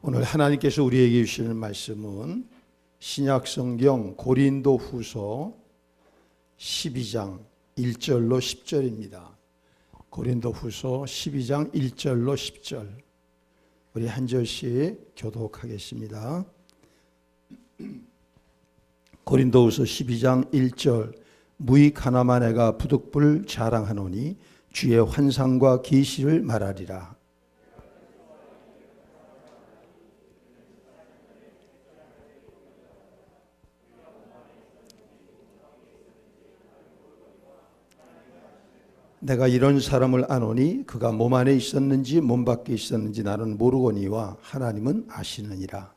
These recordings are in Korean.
오늘 하나님께서 우리에게 주시는 말씀은 신약성경 고린도후서 12장 1절로 10절입니다. 고린도후서 12장 1절로 10절 우리 한 절씩 교독하겠습니다. 고린도후서 12장 1절 무익 하나만 해가 부득불 자랑하노니 주의 환상과 계시를 말하리라. 내가 이런 사람을 아노니 그가 몸 안에 있었는지 몸 밖에 있었는지 나는 모르거니와 하나님은 아시느니라.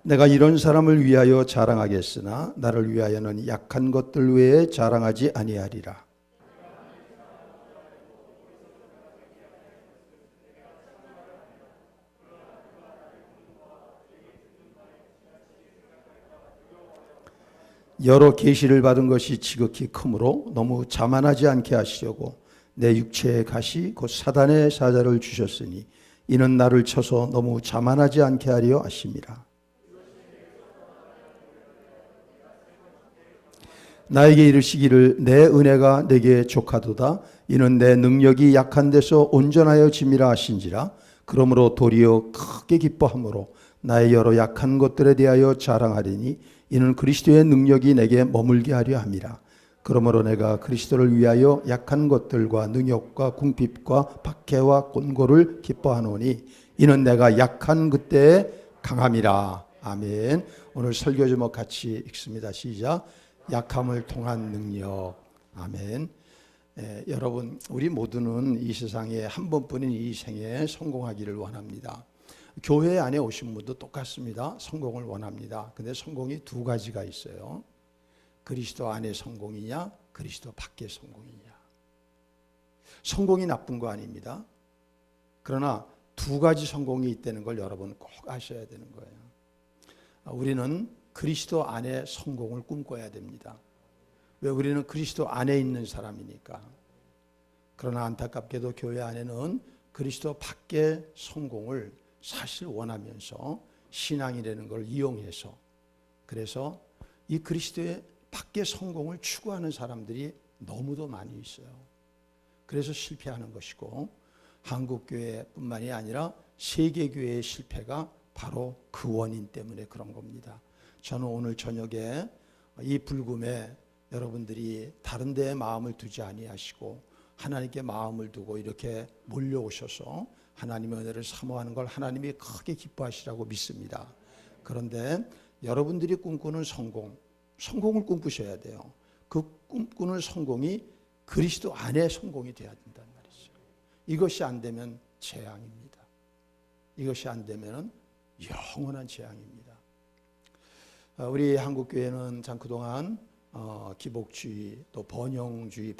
내가 이런 사람을 위하여 자랑하겠으나 나를 위하여는 약한 것들 외에 자랑하지 아니하리라. 여러 계시를 받은 것이 지극히 크므로 너무 자만하지 않게 하시려고 내 육체의 가시 곧 사단의 사자를 주셨으니 이는 나를 쳐서 너무 자만하지 않게 하려 하심이라. 나에게 이르시기를 내 은혜가 내게 족하도다. 이는 내 능력이 약한 데서 온전하여 짐이라 하신지라. 그러므로 도리어 크게 기뻐함으로 나의 여러 약한 것들에 대하여 자랑하리니 이는 그리스도의 능력이 내게 머물게 하려 함이라. 그러므로 내가 그리스도를 위하여 약한 것들과 능욕과 궁핍과 박해와 곤고를 기뻐하노니 이는 내가 약한 그때에 강함이라. 아멘. 오늘 설교 제목 같이 읽습니다. 시작. 약함을 통한 능력. 아멘. 여러분, 우리 모두는 이 세상에 한 번뿐인 이 생에 성공하기를 원합니다. 교회 안에 오신 분도 똑같습니다. 성공을 원합니다. 근데 성공이 두 가지가 있어요. 그리스도 안에 성공이냐, 그리스도 밖에 성공이냐. 성공이 나쁜 거 아닙니다. 그러나 두 가지 성공이 있다는 걸 여러분 꼭 아셔야 되는 거예요. 우리는 그리스도 안에 성공을 꿈꿔야 됩니다. 왜? 우리는 그리스도 안에 있는 사람이니까. 그러나 안타깝게도 교회 안에는 그리스도 밖의 성공을 사실 원하면서 신앙이라는 걸 이용해서 그래서 이 그리스도의 밖의 성공을 추구하는 사람들이 너무도 많이 있어요. 그래서 실패하는 것이고 한국교회뿐만이 아니라 세계교회의 실패가 바로 그 원인 때문에 그런 겁니다. 저는 오늘 저녁에 이 불금에 여러분들이 다른 데에 마음을 두지 아니하시고 하나님께 마음을 두고 이렇게 몰려오셔서 하나님의 은혜를 사모하는 걸 하나님이 크게 기뻐하시라고 믿습니다. 그런데 여러분들이 꿈꾸는 성공을 꿈꾸셔야 돼요. 그 꿈꾸는 성공이 그리스도 안에 성공이 돼야 된단 말이죠. 이것이 안 되면 재앙입니다. 이것이 안 되면 영원한 재앙입니다. 우리 한국교회는 참 그동안 기복주의 또 번영주의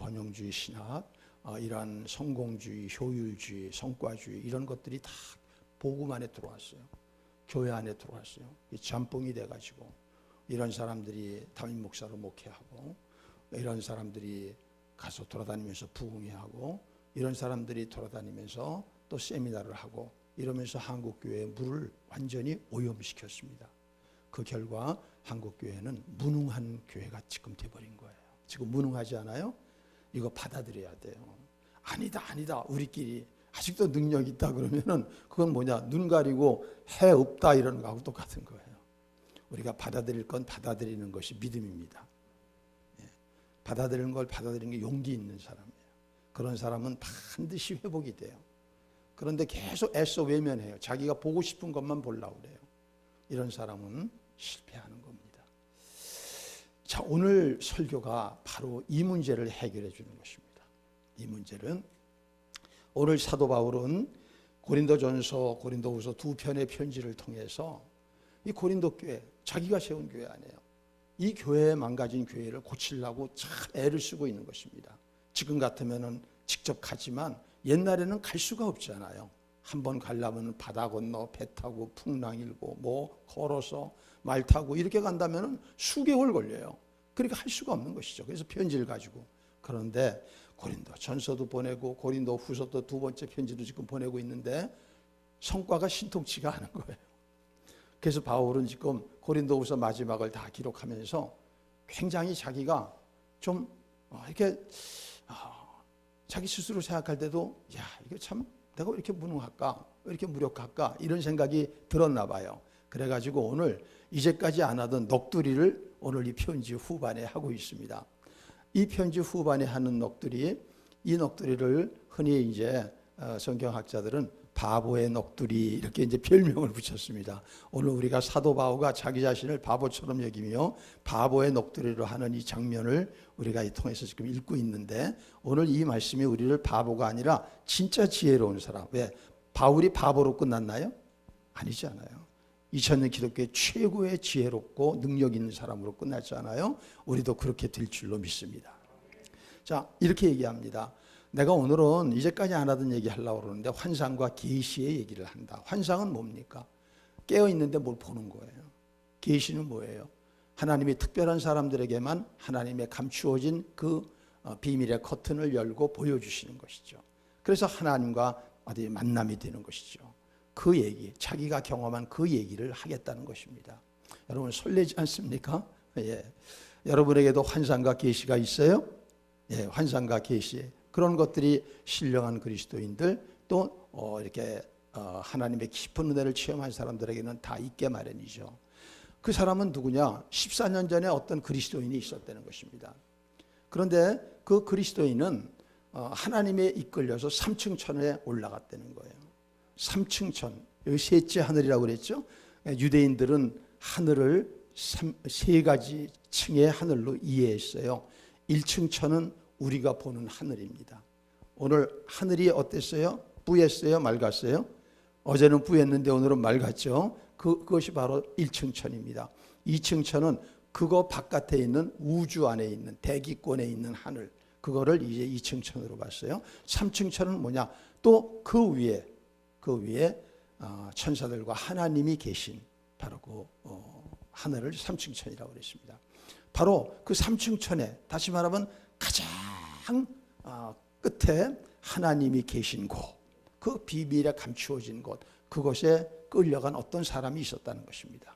신학 이러한 성공주의, 효율주의, 성과주의 이런 것들이 다 복음 안에 들어왔어요. 교회 안에 들어왔어요. 잠뽕이 돼가지고 이런 사람들이 담임 목사로 목회하고 이런 사람들이 가서 돌아다니면서 부흥회하고 이런 사람들이 돌아다니면서 또 세미나를 하고 이러면서 한국교회의 물을 완전히 오염시켰습니다. 그 결과 한국교회는 무능한 교회가 지금 돼버린 거예요. 지금 무능하지 않아요? 이거 받아들여야 돼요. 아니다 우리끼리 아직도 능력 있다 그러면은 그건 뭐냐, 눈 가리고 해 없다 이러는 거하고 똑같은 거예요. 우리가 받아들일 건 받아들이는 것이 믿음입니다. 받아들이는 걸 받아들이는 게 용기 있는 사람이에요. 그런 사람은 반드시 회복이 돼요. 그런데 계속 애써 외면해요. 자기가 보고 싶은 것만 보려고 그래요. 이런 사람은 실패하는 겁니다. 자, 오늘 설교가 바로 이 문제를 해결해 주는 것입니다. 이 문제는 오늘 사도 바울은 고린도전서, 고린도후서 두 편의 편지를 통해서 이 고린도 교회, 자기가 세운 교회 아니에요. 이 교회에 망가진 교회를 고치려고 참 애를 쓰고 있는 것입니다. 지금 같으면은 직접 가지만 옛날에는 갈 수가 없잖아요. 한번 가려면 바다 건너 배 타고 풍랑 일고 뭐 걸어서 말 타고 이렇게 간다면 수개월 걸려요. 그러니까 할 수가 없는 것이죠. 그래서 편지를 가지고 그런데 고린도 전서도 보내고 고린도 후서도 두 번째 편지도 지금 보내고 있는데 성과가 신통치가 않은 거예요. 그래서 바울은 지금 고린도후서 마지막을 다 기록하면서 굉장히 자기가 좀 이렇게 자기 스스로 생각할 때도 야, 이거 참 내가 왜 이렇게 무능할까? 왜 이렇게 무력할까? 이런 생각이 들었나 봐요. 그래가지고 오늘 이제까지 안 하던 넋두리를 오늘 이 편지 후반에 하고 있습니다. 이 편지 후반에 하는 넋두리, 이 넋두리를 흔히 이제 성경학자들은 바보의 넋두리 이렇게 이제 별명을 붙였습니다. 오늘 우리가 사도 바울가 자기 자신을 바보처럼 여기며 바보의 넋두리로 하는 이 장면을 우리가 이 통해서 지금 읽고 있는데 오늘 이 말씀이 우리를 바보가 아니라 진짜 지혜로운 사람. 왜? 바울이 바보로 끝났나요? 아니지 않아요. 2000년 기독교의 최고의 지혜롭고 능력 있는 사람으로 끝났지 않아요? 우리도 그렇게 될 줄로 믿습니다. 자, 이렇게 얘기합니다. 내가 오늘은 이제까지 안 하던 얘기 하려고 그러는데 환상과 계시의 얘기를 한다. 환상은 뭡니까? 깨어있는데 뭘 보는 거예요. 계시는 뭐예요? 하나님이 특별한 사람들에게만 하나님의 감추어진 그 비밀의 커튼을 열고 보여주시는 것이죠. 그래서 하나님과 어디 만남이 되는 것이죠. 그 얘기, 자기가 경험한 그 얘기를 하겠다는 것입니다. 여러분 설레지 않습니까? 예. 여러분에게도 환상과 계시가 있어요? 예, 환상과 계시. 그런 것들이 신령한 그리스도인들 또 이렇게 하나님의 깊은 은혜를 체험한 사람들에게는 다 있게 마련이죠. 그 사람은 누구냐? 14년 전에 어떤 그리스도인이 있었다는 것입니다. 그런데 그 그리스도인은 하나님에 이끌려서 3층 천에 올라갔다는 거예요. 3층 천, 여기 셋째 하늘이라고 그랬죠. 유대인들은 하늘을 세 가지 층의 하늘로 이해했어요. 1층 천은 우리가 보는 하늘입니다. 오늘 하늘이 어땠어요? 뿌였어요? 맑았어요? 어제는 뿌였는데 오늘은 맑았죠. 그것이 바로 1층 천입니다. 2층 천은 그거 바깥에 있는 우주 안에 있는 대기권에 있는 하늘, 그거를 이제 2층 천으로 봤어요. 3층 천은 뭐냐? 또 그 위에 천사들과 하나님이 계신 바로 그 하늘을 3층 천이라고 그랬습니다. 바로 그 3층 천에 다시 말하면 가장 끝에 하나님이 계신 곳, 그 비밀에 감추어진 곳, 그곳에 끌려간 어떤 사람이 있었다는 것입니다.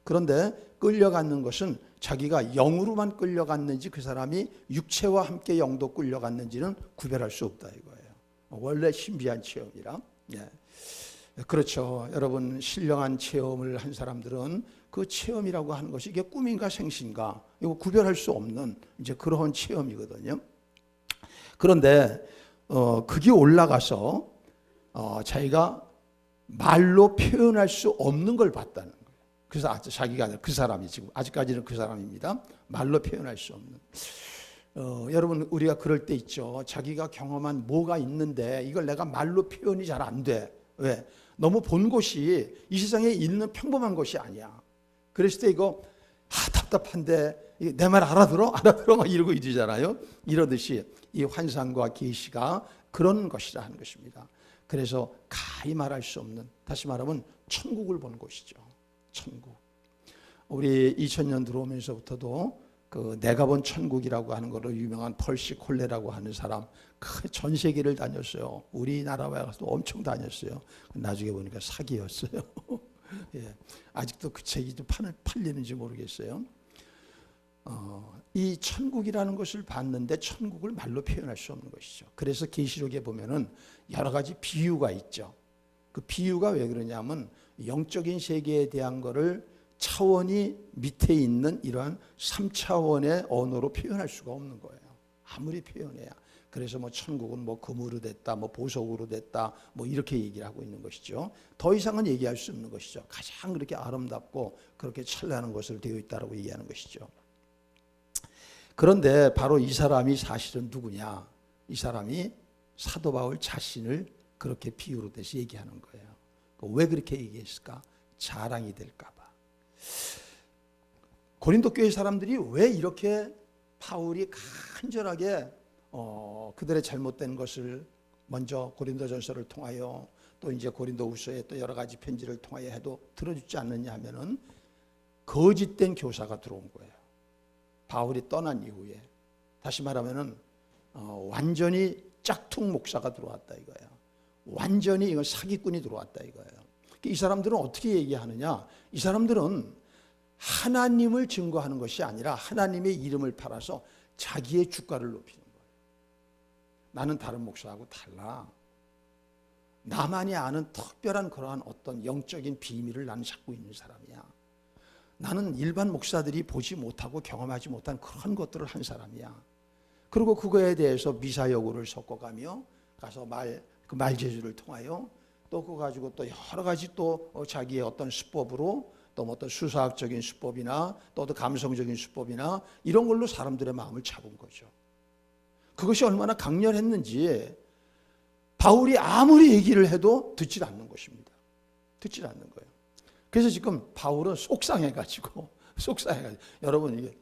그런데 끌려갔는 것은 자기가 영으로만 끌려갔는지 그 사람이 육체와 함께 영도 끌려갔는지는 구별할 수 없다 이거예요. 원래 신비한 체험이라. 예. 그렇죠. 여러분 신령한 체험을 한 사람들은 그 체험이라고 하는 것이 이게 꿈인가 생신가 이거 구별할 수 없는 이제 그런 체험이거든요. 그런데 그게 올라가서 자기가 말로 표현할 수 없는 걸 봤다는 거예요. 그래서 자기가 그 사람이 지금 아직까지는 그 사람입니다. 말로 표현할 수 없는. 여러분 우리가 그럴 때 있죠. 자기가 경험한 뭐가 있는데 이걸 내가 말로 표현이 잘 안 돼. 왜? 너무 본 것이 이 세상에 있는 평범한 것이 아니야. 그랬을 때 이거 답답한데 내 말 알아들어 막 이러고 이러잖아요. 이러듯이 이 환상과 계시가 그런 것이라 하는 것입니다. 그래서 가히 말할 수 없는, 다시 말하면 천국을 본 것이죠. 천국. 우리 2000년 들어오면서부터도 그 내가 본 천국이라고 하는 거로 유명한 펄시 콜레라고 하는 사람 전 세계를 다녔어요. 우리나라에 가서도 엄청 다녔어요. 나중에 보니까 사기였어요. 예, 아직도 그 책이 좀 팔리는지 모르겠어요. 이 천국이라는 것을 봤는데 천국을 말로 표현할 수 없는 것이죠. 그래서 계시록에 보면은 여러 가지 비유가 있죠. 그 비유가 왜 그러냐면 영적인 세계에 대한 거를 차원이 밑에 있는 이러한 3차원의 언어로 표현할 수가 없는 거예요. 아무리 표현해야. 그래서 뭐 천국은 뭐 금으로 됐다, 뭐 보석으로 됐다, 뭐 이렇게 얘기를 하고 있는 것이죠. 더 이상은 얘기할 수 없는 것이죠. 가장 그렇게 아름답고 그렇게 찬란한 것으로 되어 있다라고 얘기하는 것이죠. 그런데 바로 이 사람이 사실은 누구냐? 이 사람이 사도 바울 자신을 그렇게 비유로 대서 얘기하는 거예요. 왜 그렇게 얘기했을까? 자랑이 될까 봐. 고린도 교회 사람들이 왜 이렇게 바울이 간절하게 그들의 잘못된 것을 먼저 고린도전서를 통하여 또 이제 고린도후서에 또 여러 가지 편지를 통하여 해도 들어주지 않느냐 하면은 거짓된 교사가 들어온 거예요. 바울이 떠난 이후에. 다시 말하면은 완전히 짝퉁 목사가 들어왔다 이거야. 완전히 이건 사기꾼이 들어왔다 이거예요. 이 사람들은 어떻게 얘기하느냐? 이 사람들은 하나님을 증거하는 것이 아니라 하나님의 이름을 팔아서 자기의 주가를 높이는 거예요. 나는 다른 목사하고 달라. 나만이 아는 특별한 그러한 어떤 영적인 비밀을 나는 갖고 있는 사람이야. 나는 일반 목사들이 보지 못하고 경험하지 못한 그런 것들을 한 사람이야. 그리고 그거에 대해서 미사여구를 섞어가며 가서 그 말재주를 통하여 또 그거 가지고 또 여러 가지 또 자기의 어떤 수법으로 또 뭐 어떤 수사학적인 수법이나 또 어떤 감성적인 수법이나 이런 걸로 사람들의 마음을 잡은 거죠. 그것이 얼마나 강렬했는지 바울이 아무리 얘기를 해도 듣질 않는 것입니다. 듣질 않는 거예요. 그래서 지금 바울은 속상해가지고 여러분 이게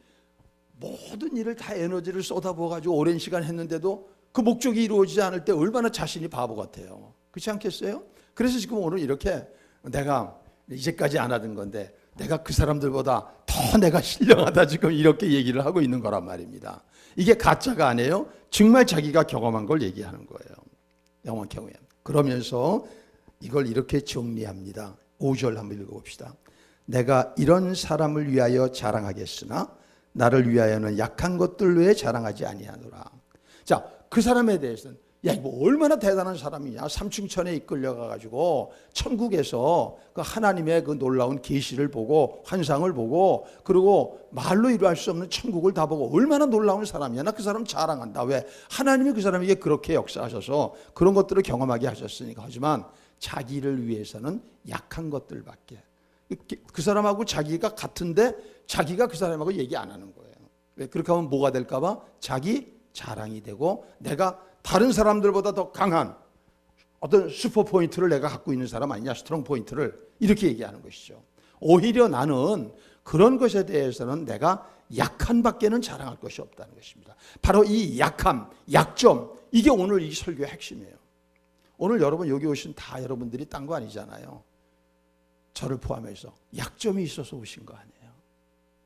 모든 일을 다 에너지를 쏟아부어가지고 오랜 시간 했는데도 그 목적이 이루어지지 않을 때 얼마나 자신이 바보 같아요. 그렇지 않겠어요? 그래서 지금 오늘 이렇게 내가 이제까지 안 하던 건데 내가 그 사람들보다 더 내가 신령하다 지금 이렇게 얘기를 하고 있는 거란 말입니다. 이게 가짜가 아니에요. 정말 자기가 경험한 걸 얘기하는 거예요. 영원 경험. 그러면서 이걸 이렇게 정리합니다. 5절 한번 읽어봅시다. 내가 이런 사람을 위하여 자랑하겠으나 나를 위하여는 약한 것들 외에 자랑하지 아니하노라. 자, 그 사람에 대해서는 야, 뭐 얼마나 대단한 사람이냐. 삼층천에 이끌려가 가지고 천국에서 그 하나님의 그 놀라운 계시를 보고 환상을 보고 그리고 말로 이루할 수 없는 천국을 다 보고 얼마나 놀라운 사람이야. 나 그 사람 자랑한다. 왜? 하나님이 그 사람에게 그렇게 역사하셔서 그런 것들을 경험하게 하셨으니까. 하지만 자기를 위해서는 약한 것들밖에. 그 사람하고 자기가 같은데 자기가 그 사람하고 얘기 안 하는 거예요. 왜? 그렇게 하면 뭐가 될까 봐? 자기 자랑이 되고 내가 다른 사람들보다 더 강한 어떤 슈퍼 포인트를 내가 갖고 있는 사람 아니냐, 스트롱 포인트를 이렇게 얘기하는 것이죠. 오히려 나는 그런 것에 대해서는 내가 약한 밖에는 자랑할 것이 없다는 것입니다. 바로 이 약함, 약점, 이게 오늘 이 설교의 핵심이에요. 오늘 여러분 여기 오신 다 여러분들이 딴 거 아니잖아요. 저를 포함해서 약점이 있어서 오신 거 아니에요.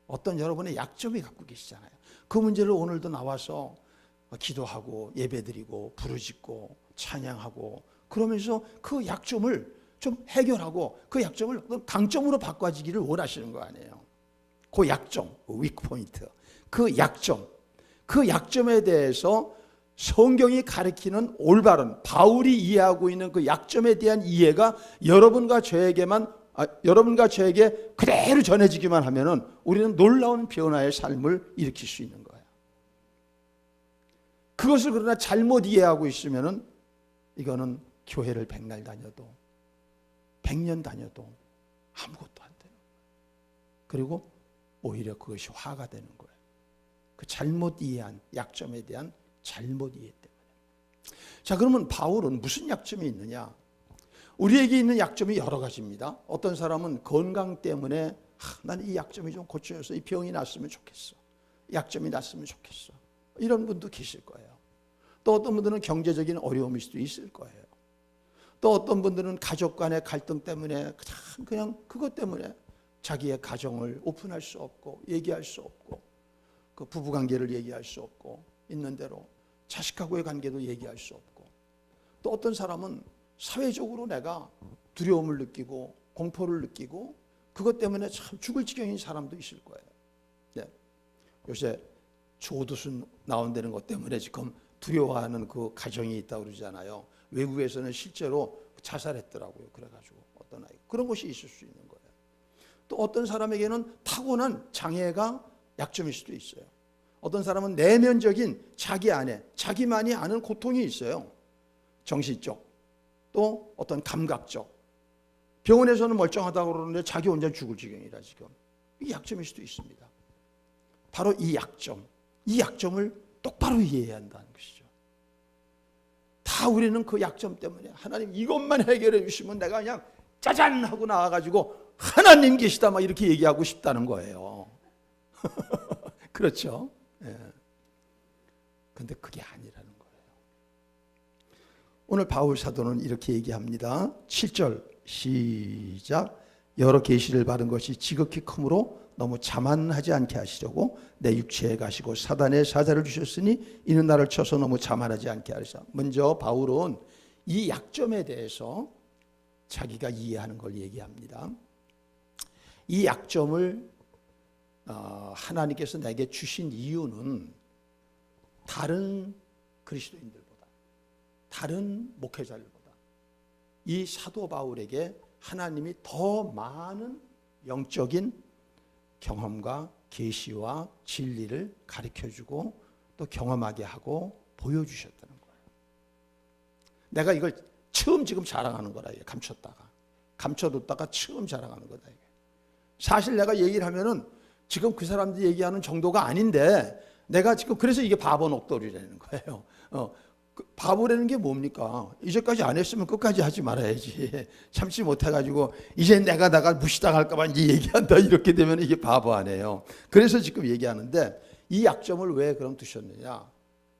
어떤 여러분의 약점이 갖고 계시잖아요. 그 문제를 오늘도 나와서 기도하고 예배드리고 부르짖고 찬양하고 그러면서 그 약점을 좀 해결하고 그 약점을 강점으로 바꿔지기를 원하시는 거 아니에요. 그 약점, 위크 포인트, 그 약점에 대해서 성경이 가리키는 올바른 바울이 이해하고 있는 그 약점에 대한 이해가 여러분과 저에게 그대로 전해지기만 하면은 우리는 놀라운 변화의 삶을 일으킬 수 있는 거예요. 그것을 그러나 잘못 이해하고 있으면은 이거는 교회를 100날 다녀도 100년 다녀도 아무것도 안 돼요. 그리고 오히려 그것이 화가 되는 거예요. 그 잘못 이해한 약점에 대한 잘못 이해 때문에. 자, 그러면 바울은 무슨 약점이 있느냐? 우리에게 있는 약점이 여러 가지입니다. 어떤 사람은 건강 때문에 나는 이 약점이 좀 고쳐져서 이 병이 났으면 좋겠어. 약점이 났으면 좋겠어. 이런 분도 계실 거예요. 또 어떤 분들은 경제적인 어려움일 수도 있을 거예요. 또 어떤 분들은 가족 간의 갈등 때문에 그냥 그것 때문에 자기의 가정을 오픈할 수 없고 얘기할 수 없고 그 부부관계를 얘기할 수 없고 있는 대로 자식하고의 관계도 얘기할 수 없고 또 어떤 사람은 사회적으로 내가 두려움을 느끼고 공포를 느끼고 그것 때문에 참 죽을 지경인 사람도 있을 거예요. 네. 요새 조두순 나온다는 것 때문에 지금 두려워하는 그 가정이 있다고 그러잖아요. 외국에서는 실제로 자살했더라고요. 그래가지고 어떤 아이 그런 것이 있을 수 있는 거예요. 또 어떤 사람에게는 타고난 장애가 약점일 수도 있어요. 어떤 사람은 내면적인 자기 안에 자기만이 아는 고통이 있어요. 정신적 또 어떤 감각적. 병원에서는 멀쩡하다고 그러는데 자기 혼자 죽을 지경이라 지금. 이게 약점일 수도 있습니다. 바로 이 약점을 똑바로 이해해야 한다는 것이죠. 다 우리는 그 약점 때문에 하나님 이것만 해결해 주시면 내가 그냥 짜잔 하고 나와가지고 하나님 계시다 막 이렇게 얘기하고 싶다는 거예요. 그렇죠? 예. 근데 그게 아니라는 거예요. 오늘 바울 사도는 이렇게 얘기합니다. 7절 시작. 여러 계시를 받은 것이 지극히 크므로 너무 자만하지 않게 하시려고 내 육체에 가시고 사단의 사자를 주셨으니 이는 나를 쳐서 너무 자만하지 않게 하리라. 먼저 바울은 이 약점에 대해서 자기가 이해하는 걸 얘기합니다. 이 약점을 하나님께서 내게 주신 이유는 다른 그리스도인들보다, 다른 목회자들보다 이 사도 바울에게 하나님이 더 많은 영적인 경험과 계시와 진리를 가르쳐주고 또 경험하게 하고 보여주셨다는 거예요. 내가 이걸 처음 지금 자랑하는 거라. 감춰뒀다가 처음 자랑하는 거다. 이게. 사실 내가 얘기를 하면은 지금 그 사람들이 얘기하는 정도가 아닌데 내가 지금 그래서 이게 바보 녹돌이라는 거예요. 바보라는 게 뭡니까? 이제까지 안 했으면 끝까지 하지 말아야지. 참지 못해가지고 이제 내가 무시당할까봐 이제 얘기한다 이렇게 되면 이게 바보 아니에요. 그래서 지금 얘기하는데 이 약점을 왜 그럼 두셨느냐?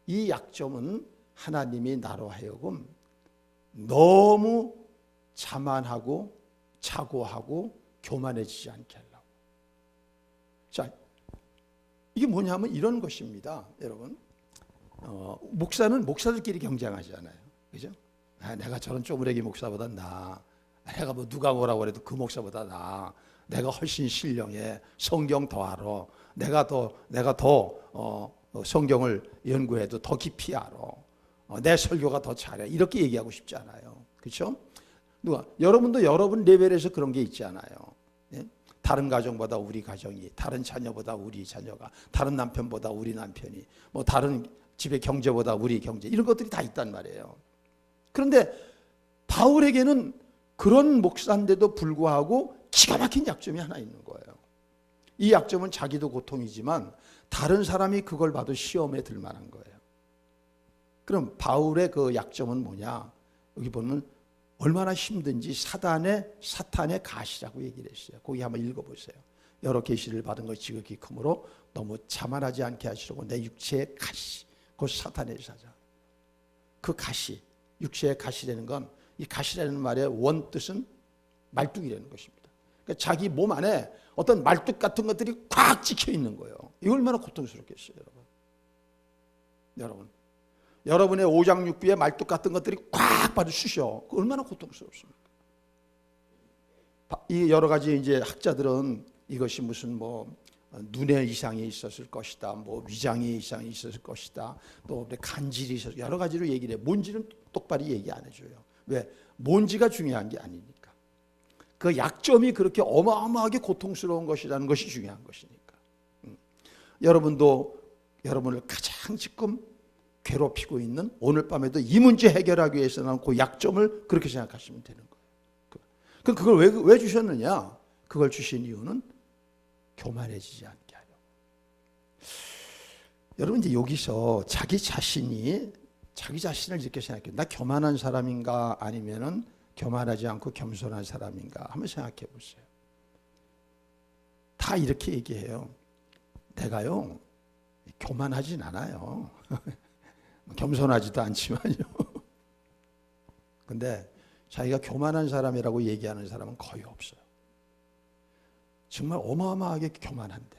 이 약점은 하나님이 나로 하여금 너무 자만하고 자고하고 교만해지지 않게 하려고. 자, 이게 뭐냐면 이런 것입니다, 여러분. 목사는 목사들끼리 경쟁하잖아요, 그죠? 내가 저런 쪼무레기 목사보다 나아. 내가 뭐 누가 뭐라고 그래도 그 목사보다 나아. 내가 훨씬 신령해. 성경 더 알아. 내가 더 성경을 연구해도 더 깊이 알아. 내 설교가 더 잘해. 이렇게 얘기하고 싶지 않아요, 그렇죠? 여러분도 여러분 레벨에서 그런 게 있지 않아요? 예? 다른 가정보다 우리 가정이, 다른 자녀보다 우리 자녀가, 다른 남편보다 우리 남편이, 뭐 다른 집의 경제보다 우리 경제, 이런 것들이 다 있단 말이에요. 그런데 바울에게는 그런 목사인데도 불구하고 기가 막힌 약점이 하나 있는 거예요. 이 약점은 자기도 고통이지만 다른 사람이 그걸 봐도 시험에 들 만한 거예요. 그럼 바울의 그 약점은 뭐냐? 여기 보면 얼마나 힘든지 사탄의 가시라고 얘기를 했어요. 거기 한번 읽어보세요. 여러 계시를 받은 것이 지극히 크므로 너무 자만하지 않게 하시려고 내 육체의 가시, 곧 사탄의 사자. 그 가시, 육체의 가시라는 건, 이 가시라는 말의 원뜻은 말뚝이라는 것입니다. 그러니까 자기 몸 안에 어떤 말뚝 같은 것들이 꽉 찍혀 있는 거예요. 이거 얼마나 고통스럽겠어요, 여러분. 여러분의 오장육부에 말뚝 같은 것들이 꽉 빠져 쑤셔. 얼마나 고통스럽습니까? 이 여러 가지 이제 학자들은 이것이 무슨 뭐 눈에 이상이 있었을 것이다, 뭐 위장에 이상이 있었을 것이다, 또 간질이 있었을, 여러 가지로 얘기를 해. 뭔지는 똑바로 얘기 안 해줘요. 왜? 뭔지가 중요한 게 아니니까. 그 약점이 그렇게 어마어마하게 고통스러운 것이라는 것이 중요한 것이니까. 여러분도 여러분을 가장 지금 괴롭히고 있는 오늘 밤에도 이 문제 해결하기 위해서는 그 약점을 그렇게 생각하시면 되는 거예요. 그럼 그걸 왜 주셨느냐? 그걸 주신 이유는 교만해지지 않게 하려고. 여러분 이제 여기서 자기 자신을 이렇게 생각해요. 나 교만한 사람인가 아니면은 교만하지 않고 겸손한 사람인가 한번 생각해 보세요. 다 이렇게 얘기해요. 내가요 교만하진 않아요. 겸손하지도 않지만요. 근데 자기가 교만한 사람이라고 얘기하는 사람은 거의 없어요. 정말 어마어마하게 교만한데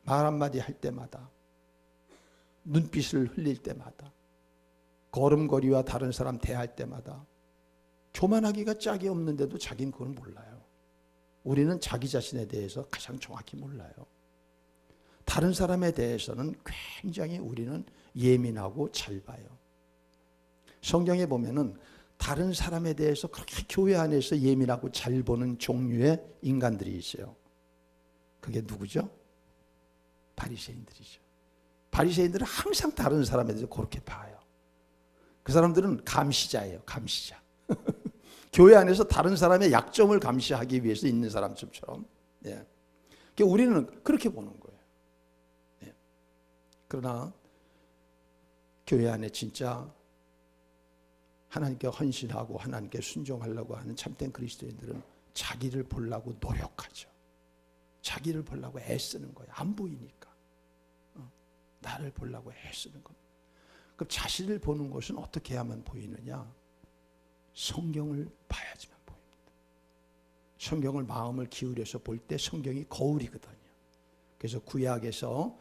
말 한마디 할 때마다, 눈빛을 흘릴 때마다, 걸음걸이와 다른 사람 대할 때마다 교만하기가 짝이 없는데도 자기는 그걸 몰라요. 우리는 자기 자신에 대해서 가장 정확히 몰라요. 다른 사람에 대해서는 굉장히 우리는 예민하고 잘 봐요. 성경에 보면은 다른 사람에 대해서 그렇게 교회 안에서 예민하고 잘 보는 종류의 인간들이 있어요. 그게 누구죠? 바리새인들이죠. 바리새인들은 항상 다른 사람에 대해서 그렇게 봐요. 그 사람들은 감시자예요. 감시자. 교회 안에서 다른 사람의 약점을 감시하기 위해서 있는 사람처럼. 예. 그러니까 우리는 그렇게 보는 거예요. 예. 그러나 교회 안에 진짜 하나님께 헌신하고 하나님께 순종하려고 하는 참된 그리스도인들은 자기를 보려고 노력하죠. 자기를 보려고 애쓰는 거예요. 안 보이니까. 나를 보려고 애쓰는 겁니다. 그럼 자신을 보는 것은 어떻게 해야만 보이느냐? 성경을 봐야지만 보입니다. 성경을 마음을 기울여서 볼 때 성경이 거울이거든요. 그래서 구약에서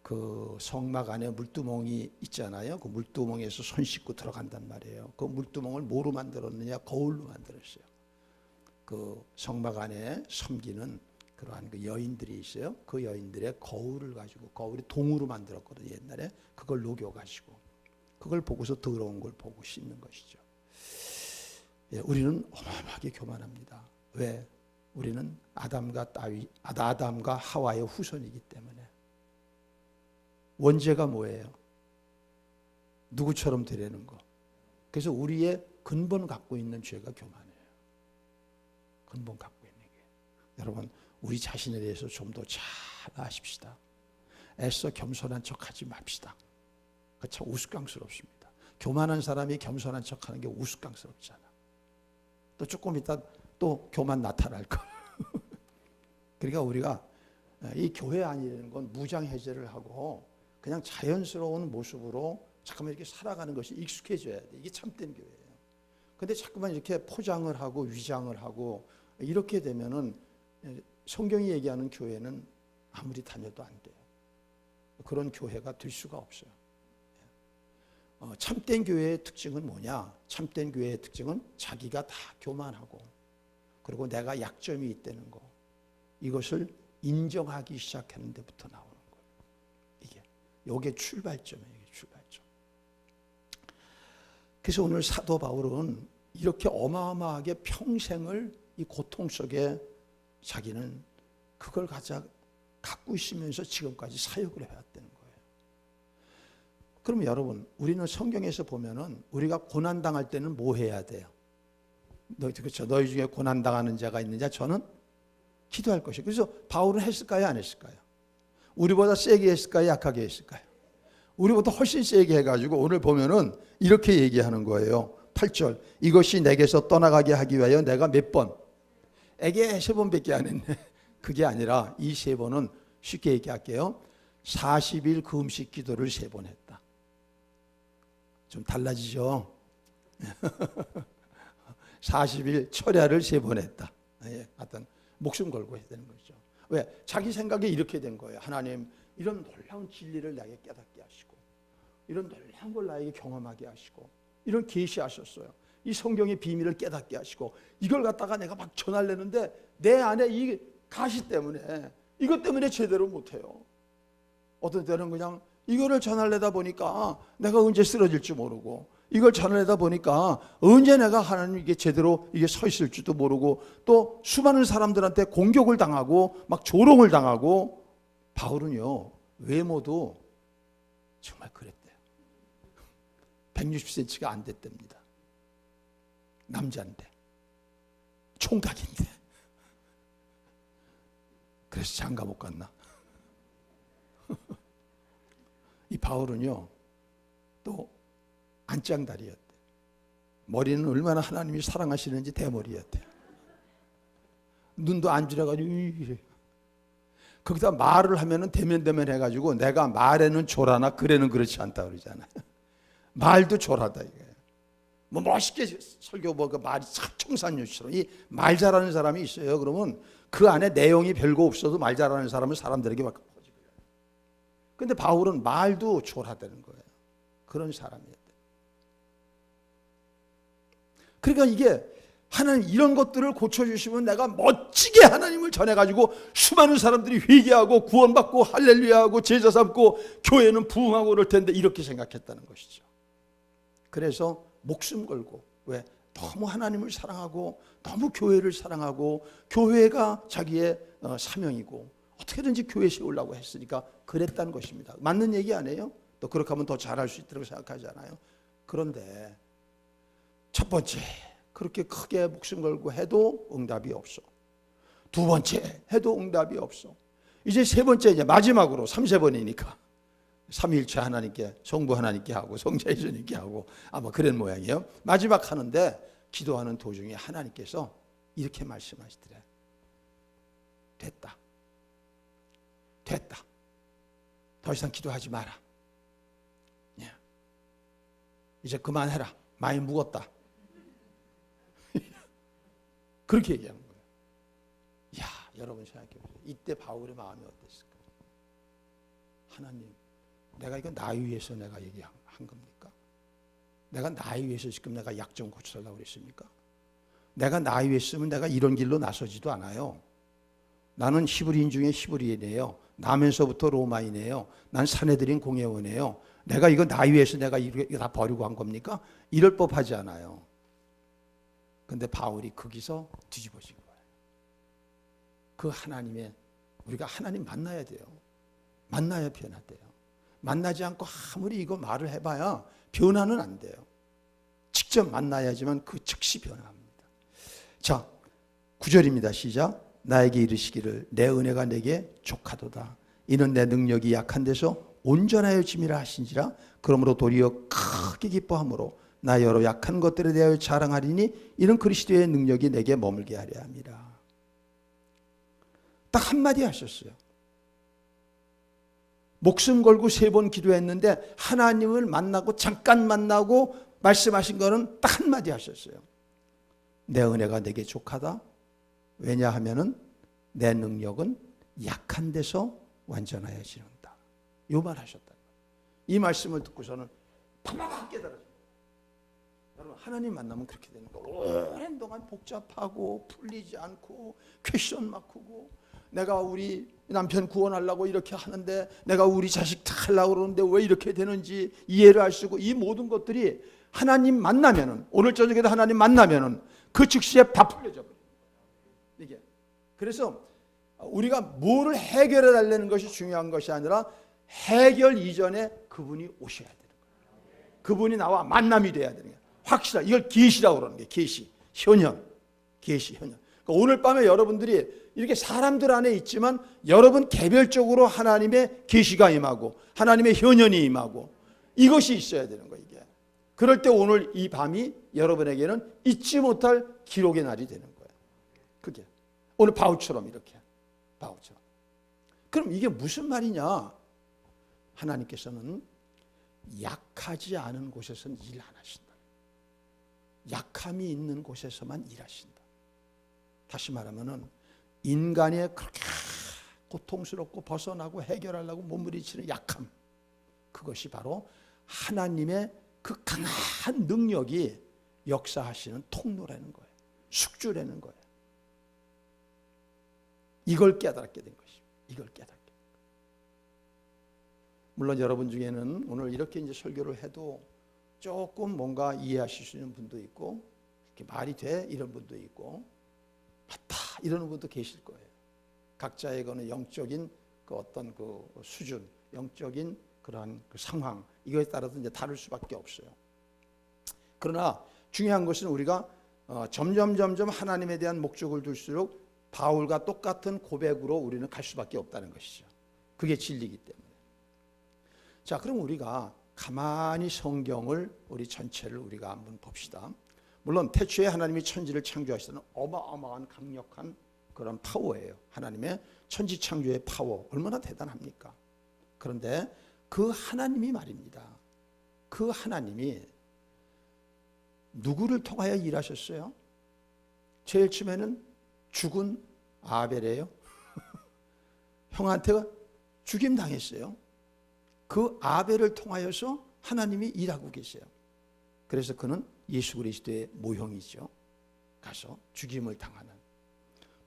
그 성막 안에 물두멍이 있잖아요. 그 물두멍에서 손 씻고 들어간단 말이에요. 그 물두멍을 뭐로 만들었느냐? 거울로 만들었어요. 그 성막 안에 섬기는 그러한 그 여인들이 있어요. 그 여인들의 거울을 가지고, 거울이 동으로 만들었거든요, 옛날에. 그걸 녹여가지고 그걸 보고서 더러운 걸 보고 씻는 것이죠. 예, 우리는 어마어마하게 교만합니다. 왜? 우리는 아담과 하와의 후손이기 때문에. 원죄가 뭐예요? 누구처럼 되려는 거. 그래서 우리의 근본 갖고 있는 죄가 교만이에요. 근본 갖고 있는 게. 여러분, 우리 자신에 대해서 좀 더 잘 아십시다. 애써 겸손한 척하지 맙시다. 그 참 우스꽝스럽습니다. 교만한 사람이 겸손한 척하는 게 우스꽝스럽잖아. 또 조금 이따 또 교만 나타날 거. 그러니까 우리가 이 교회 아니라는 건 무장해제를 하고 그냥 자연스러운 모습으로 잠깐만 이렇게 살아가는 것이 익숙해져야 돼. 이게 참된 교회예요. 근데 자꾸만 이렇게 포장을 하고 위장을 하고 이렇게 되면은 성경이 얘기하는 교회는 아무리 다녀도 안 돼요. 그런 교회가 될 수가 없어요. 참된 교회의 특징은 뭐냐? 참된 교회의 특징은 자기가 다 교만하고 그리고 내가 약점이 있다는 거, 이것을 인정하기 시작하는 데부터 나오는 거예요. 이게 출발점이에요. 이게 출발점. 그래서 오늘 사도 바울은 이렇게 어마어마하게 평생을 이 고통 속에 자기는 그걸 갖고 있으면서 지금까지 사역을 해왔다는 거예요. 그러면 여러분, 우리는 성경에서 보면은 우리가 고난당할 때는 뭐 해야 돼요? 그렇죠. 너희 중에 고난당하는 자가 있느냐? 저는 기도할 것이에요. 그래서 바울은 했을까요? 안 했을까요? 우리보다 세게 했을까요? 약하게 했을까요? 우리보다 훨씬 세게 해가지고 오늘 보면은 이렇게 얘기하는 거예요. 8절. 이것이 내게서 떠나가게 하기 위하여 내가 몇 번? 에게 3번밖에 안 했네. 그게 아니라 이 3번은 쉽게 얘기할게요. 40일 금식 기도를 3번 했다. 좀 달라지죠? 40일 철야를 3번 했다. 하여튼 목숨 걸고 해야 되는 거죠. 왜? 자기 생각에 이렇게 된 거예요. 하나님, 이런 놀라운 진리를 나에게 깨닫게 하시고 이런 놀라운 걸 나에게 경험하게 하시고 이런 계시하셨어요. 이 성경의 비밀을 깨닫게 하시고 이걸 갖다가 내가 막 전하려는데 내 안에 이 가시 때문에, 이것 때문에 제대로 못해요. 어떤 때는 그냥 이거를 전하려다 보니까 내가 언제 쓰러질지 모르고, 이걸 전하려다 보니까 언제 내가 하나님 이게 제대로 이게 서 있을지도 모르고, 또 수많은 사람들한테 공격을 당하고 막 조롱을 당하고. 바울은요, 외모도 정말 그랬대요. 160cm가 안 됐답니다. 남자인데, 총각인데. 그래서 장가 못 갔나? 이 바울은요, 또 안짱다리였대. 머리는 얼마나 하나님이 사랑하시는지 대머리였대. 눈도 안 줄여가지고 거기다 말을 하면은 대면대면 해가지고 내가 말에는 조라나 글에는 그렇지 않다 그러잖아요. 말도 조라다 이게. 뭐 멋있게 설교 그 말이 청산유처럼 이 말 잘하는 사람이 있어요. 그러면 그 안에 내용이 별거 없어도 말 잘하는 사람은 사람들에게 막 퍼지고요. 근데 바울은 말도 조라다는 거예요. 그런 사람이었대. 그러니까 이게 하나님 이런 것들을 고쳐주시면 내가 멋지게 하나님을 전해가지고 수많은 사람들이 회개하고 구원받고 할렐루야하고 제자 삼고 교회는 부흥하고 그럴 텐데, 이렇게 생각했다는 것이죠. 그래서 목숨 걸고, 왜? 너무 하나님을 사랑하고 너무 교회를 사랑하고 교회가 자기의 사명이고 어떻게든지 교회 세우려고 했으니까 그랬다는 것입니다. 맞는 얘기 아니에요? 또 그렇게 하면 더 잘할 수 있다고 생각하잖아요. 그런데 첫 번째, 그렇게 크게 목숨 걸고 해도 응답이 없어. 두 번째 해도 응답이 없어. 이제 세 번째, 이제 마지막으로 3세번이니까 삼위일체 하나님께, 성부 하나님께 하고 성자 예수님께 하고 아마 그런 모양이에요. 마지막 하는데 기도하는 도중에 하나님께서 이렇게 말씀하시더래. 됐다. 됐다. 더 이상 기도하지 마라. 이제 그만해라. 많이 묵었다. 그렇게 얘기하는 거예요. 야, 여러분 생각해 보세요. 이때 바울의 마음이 어땠을까? 하나님, 내가 이거 나이 위해서 내가 얘기한 겁니까? 내가 나이 위해서 지금 내가 약 좀 고쳐달라고 그랬습니까? 내가 나이 위했으면 내가 이런 길로 나서지도 않아요. 나는 히브리인 중에 히브리인이에요. 나면서부터 로마인이에요. 난 사내들인 공회원이에요. 내가 이거 나이 위해서 내가 이거 다 버리고 한 겁니까? 이럴 법하지 않아요. 근데 바울이 거기서 뒤집어진 거예요. 그 하나님의, 우리가 하나님 만나야 돼요. 만나야 변화돼요. 만나지 않고 아무리 이거 말을 해봐야 변화는 안 돼요. 직접 만나야지만 그 즉시 변화합니다. 자, 9절입니다. 시작. 나에게 이르시기를 내 은혜가 내게 족하도다. 이는 내 능력이 약한 데서 온전하여 짐이라 하신지라. 그러므로 도리어 크게 기뻐함으로 나 여러 약한 것들에 대하여 자랑하리니 이는 그리스도의 능력이 내게 머물게 하려 함이라. 딱 한마디 하셨어요. 목숨 걸고 3번 기도했는데 하나님을 만나고 잠깐 만나고 말씀하신 거는 딱 한마디 하셨어요. 내 은혜가 내게 족하다. 왜냐하면은 내 능력은 약한 데서 완전하여지는다. 요 말 하셨다. 이 말씀을 듣고서는 팍 깨달았어요. 여러분, 하나님 만나면 그렇게 되는 거예요. 오랜 동안 복잡하고 풀리지 않고 퀘션 마크고, 내가 우리 남편 구원하려고 이렇게 하는데 내가 우리 자식 다 하려고 그러는데 왜 이렇게 되는지 이해를 할 수 있고, 이 모든 것들이 하나님 만나면은, 오늘 저녁에도 하나님 만나면은 그 즉시에 다 풀려져 버려요. 이게. 그래서 우리가 뭐를 해결해 달라는 것이 중요한 것이 아니라 해결 이전에 그분이 오셔야 되는 거예요. 그분이 나와 만남이 돼야 되는 거예요. 확실하게. 이걸 계시라고 그러는 거예요. 계시, 현현, 계시, 현현. 그러니까 오늘 밤에 여러분들이 이렇게 사람들 안에 있지만 여러분 개별적으로 하나님의 계시가 임하고 하나님의 현현이 임하고 이것이 있어야 되는 거예요. 이게. 그럴 때 오늘 이 밤이 여러분에게는 잊지 못할 기록의 날이 되는 거예요. 그게 오늘 바울처럼, 이렇게 바울처럼. 그럼 이게 무슨 말이냐? 하나님께서는 약하지 않은 곳에서는 일 안 하신다. 약함이 있는 곳에서만 일하신다. 다시 말하면은 인간이 그렇게 고통스럽고 벗어나고 해결하려고 몸부림치는 약함, 그것이 바로 하나님의 그 강한 능력이 역사하시는 통로라는 거예요. 숙주라는 거예요. 이걸 깨닫게 된 것입니다. 이걸 깨닫게 된 거예요. 물론 여러분 중에는 오늘 이렇게 이제 설교를 해도 조금 뭔가 이해하실 수 있는 분도 있고, 이렇게 말이 돼 이런 분도 있고, 맞다 이러는 분도 계실 거예요. 각자의 그는 영적인 그 어떤 그 수준, 영적인 그러한 그 상황, 이거에 따라서 이제 다를 수밖에 없어요. 그러나 중요한 것은 우리가 점점 하나님에 대한 목적을 둘수록 바울과 똑같은 고백으로 우리는 갈 수밖에 없다는 것이죠. 그게 진리이기 때문에. 자, 그럼 우리가 가만히 성경을, 우리 전체를 우리가 한번 봅시다. 물론 태초에 하나님이 천지를 창조하시는 어마어마한 강력한 그런 파워예요. 하나님의 천지 창조의 파워, 얼마나 대단합니까? 그런데 그 하나님이 말입니다. 그 하나님이 누구를 통하여 일하셨어요? 제일 처음에는 죽은 아벨이에요. 형한테 죽임 당했어요. 그 아벨을 통하여서 하나님이 일하고 계세요. 그래서 그는 예수 그리스도의 모형이죠. 가서 죽임을 당하는.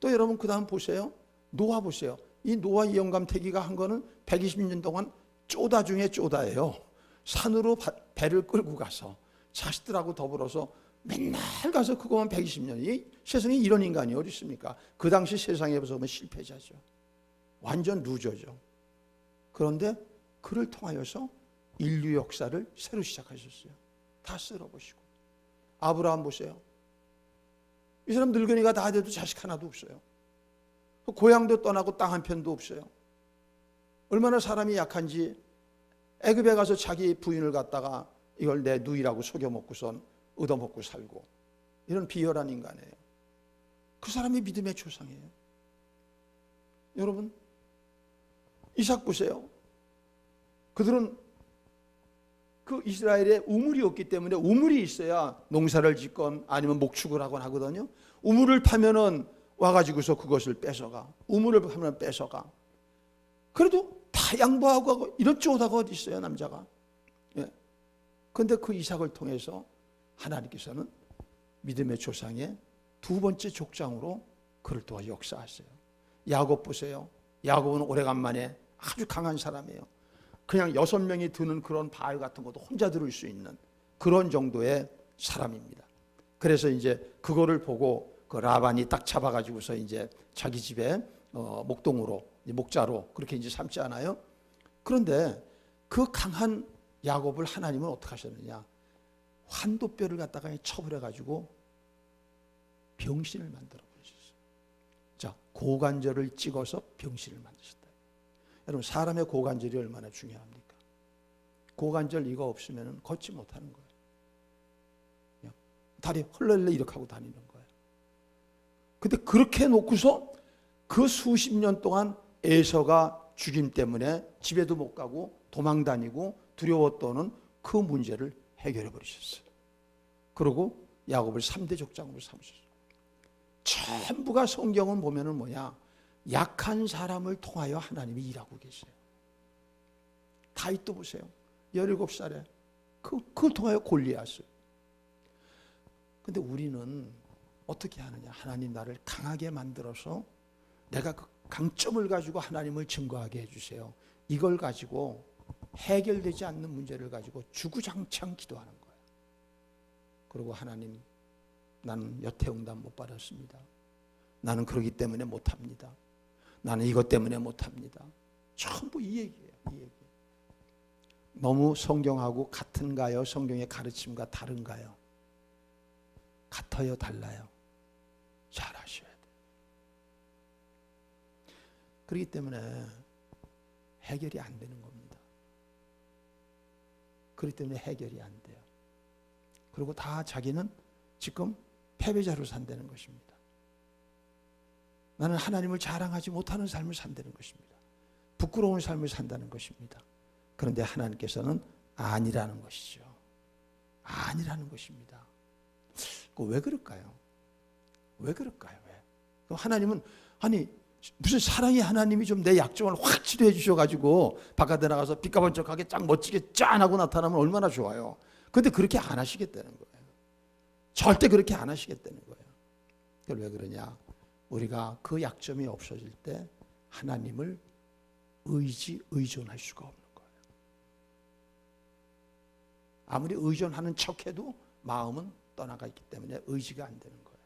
또 여러분 그 다음 보세요. 노아 보세요. 이 노아 영감태기가 한 거는 120년 동안 쪼다 중에 쪼다예요. 산으로 배를 끌고 가서 자식들하고 더불어서 맨날 가서 그거만 120년이, 세상에 이런 인간이 어디 있습니까? 그 당시 세상에 보면 실패자죠. 완전 루저죠. 그런데 그를 통하여서 인류 역사를 새로 시작하셨어요. 다 쓸어보시고. 아브라함 보세요. 이 사람 늙은이가 다 돼도 자식 하나도 없어요. 고향도 떠나고 땅 한 편도 없어요. 얼마나 사람이 약한지 애굽에 가서 자기 부인을 갖다가 이걸 내 누이라고 속여먹고선 얻어먹고 살고, 이런 비열한 인간이에요. 그 사람이 믿음의 조상이에요. 여러분 이삭 보세요. 그들은 그 이스라엘에 우물이 없기 때문에, 우물이 있어야 농사를 짓건 아니면 목축을 하건 하거든요. 우물을 파면은 와가지고서 그것을 뺏어가. 우물을 파면 뺏어가. 그래도 다 다 양보하고 하고 이런 쪼다가 어디 있어요, 남자가. 예. 그런데 그 이삭을 통해서 하나님께서는 믿음의 조상의 두 번째 족장으로 그를 도와 역사하세요. 야곱 보세요. 야곱은 오래간만에 아주 강한 사람이에요. 그냥 6명이 드는 그런 바위 같은 것도 혼자 들을 수 있는 그런 정도의 사람입니다. 그래서 이제 그거를 보고 그 라반이 딱 잡아가지고서 이제 자기 집에 목동으로, 목자로 그렇게 이제 삼지 않아요? 그런데 그 강한 야곱을 하나님은 어떻게 하셨느냐? 환도뼈를 갖다가 쳐버려가지고 병신을 만들어 버리셨어요. 자, 고관절을 찍어서 병신을 만드셨다. 여러분, 사람의 고관절이 얼마나 중요합니까? 고관절 이거 없으면 걷지 못하는 거예요. 그냥 다리 헐레헐레 이렇게 하고 다니는 거예요. 근데 그렇게 놓고서 그 수십 년 동안 에서가 죽임 때문에 집에도 못 가고 도망 다니고 두려워 떠는 그 문제를 해결해 버리셨어요. 그리고 야곱을 3대 족장으로 삼으셨어요. 전부가 성경은 보면은 뭐냐? 약한 사람을 통하여 하나님이 일하고 계세요. 다윗도 보세요. 17살에 그걸 통하여 골리앗을. 근데 우리는 어떻게 하느냐? 하나님 나를 강하게 만들어서 내가 그 강점을 가지고 하나님을 증거하게 해주세요. 이걸 가지고 해결되지 않는 문제를 가지고 주구장창 기도하는 거예요. 그리고 하나님, 나는 여태 응답 못 받았습니다. 나는 그러기 때문에 못합니다. 나는 이것 때문에 못합니다. 전부 이 얘기예요. 이 얘기. 너무 성경하고 같은가요? 성경의 가르침과 다른가요? 같아요? 달라요? 잘 아셔야 돼요. 그렇기 때문에 해결이 안 되는 겁니다. 그렇기 때문에 해결이 안 돼요. 그리고 다 자기는 지금 패배자로 산다는 것입니다. 나는 하나님을 자랑하지 못하는 삶을 산다는 것입니다. 부끄러운 삶을 산다는 것입니다. 그런데 하나님께서는 아니라는 것이죠. 아니라는 것입니다. 왜 그럴까요? 왜 그럴까요? 왜? 그럼 하나님은 아니 무슨 사랑의 하나님이 좀 내 약점을 확 치료해 주셔가지고 바깥에 나가서 빛가번쩍하게 짱 멋지게 짠하고 나타나면 얼마나 좋아요. 그런데 그렇게 안 하시겠다는 거예요. 절대 그렇게 안 하시겠다는 거예요. 그걸 왜 그러냐? 우리가 그 약점이 없어질 때 하나님을 의존할 수가 없는 거예요. 아무리 의존하는 척해도 마음은 떠나가 있기 때문에 의지가 안 되는 거예요.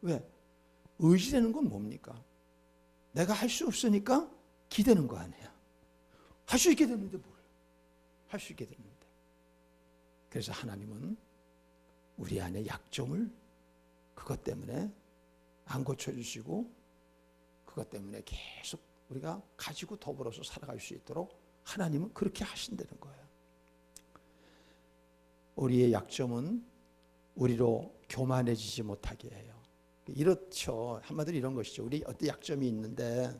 왜? 의지되는 건 뭡니까? 내가 할 수 없으니까 기대는 거 아니야. 할 수 있게 됐는데 뭘? 할 수 있게 됐는데. 그래서 하나님은 우리 안에 약점을 그것 때문에 안 고쳐주시고 그것 때문에 계속 우리가 가지고 더불어서 살아갈 수 있도록 하나님은 그렇게 하신다는 거예요. 우리의 약점은 우리로 교만해지지 못하게 해요. 이렇죠. 한마디로 이런 것이죠. 우리 어떤 약점이 있는데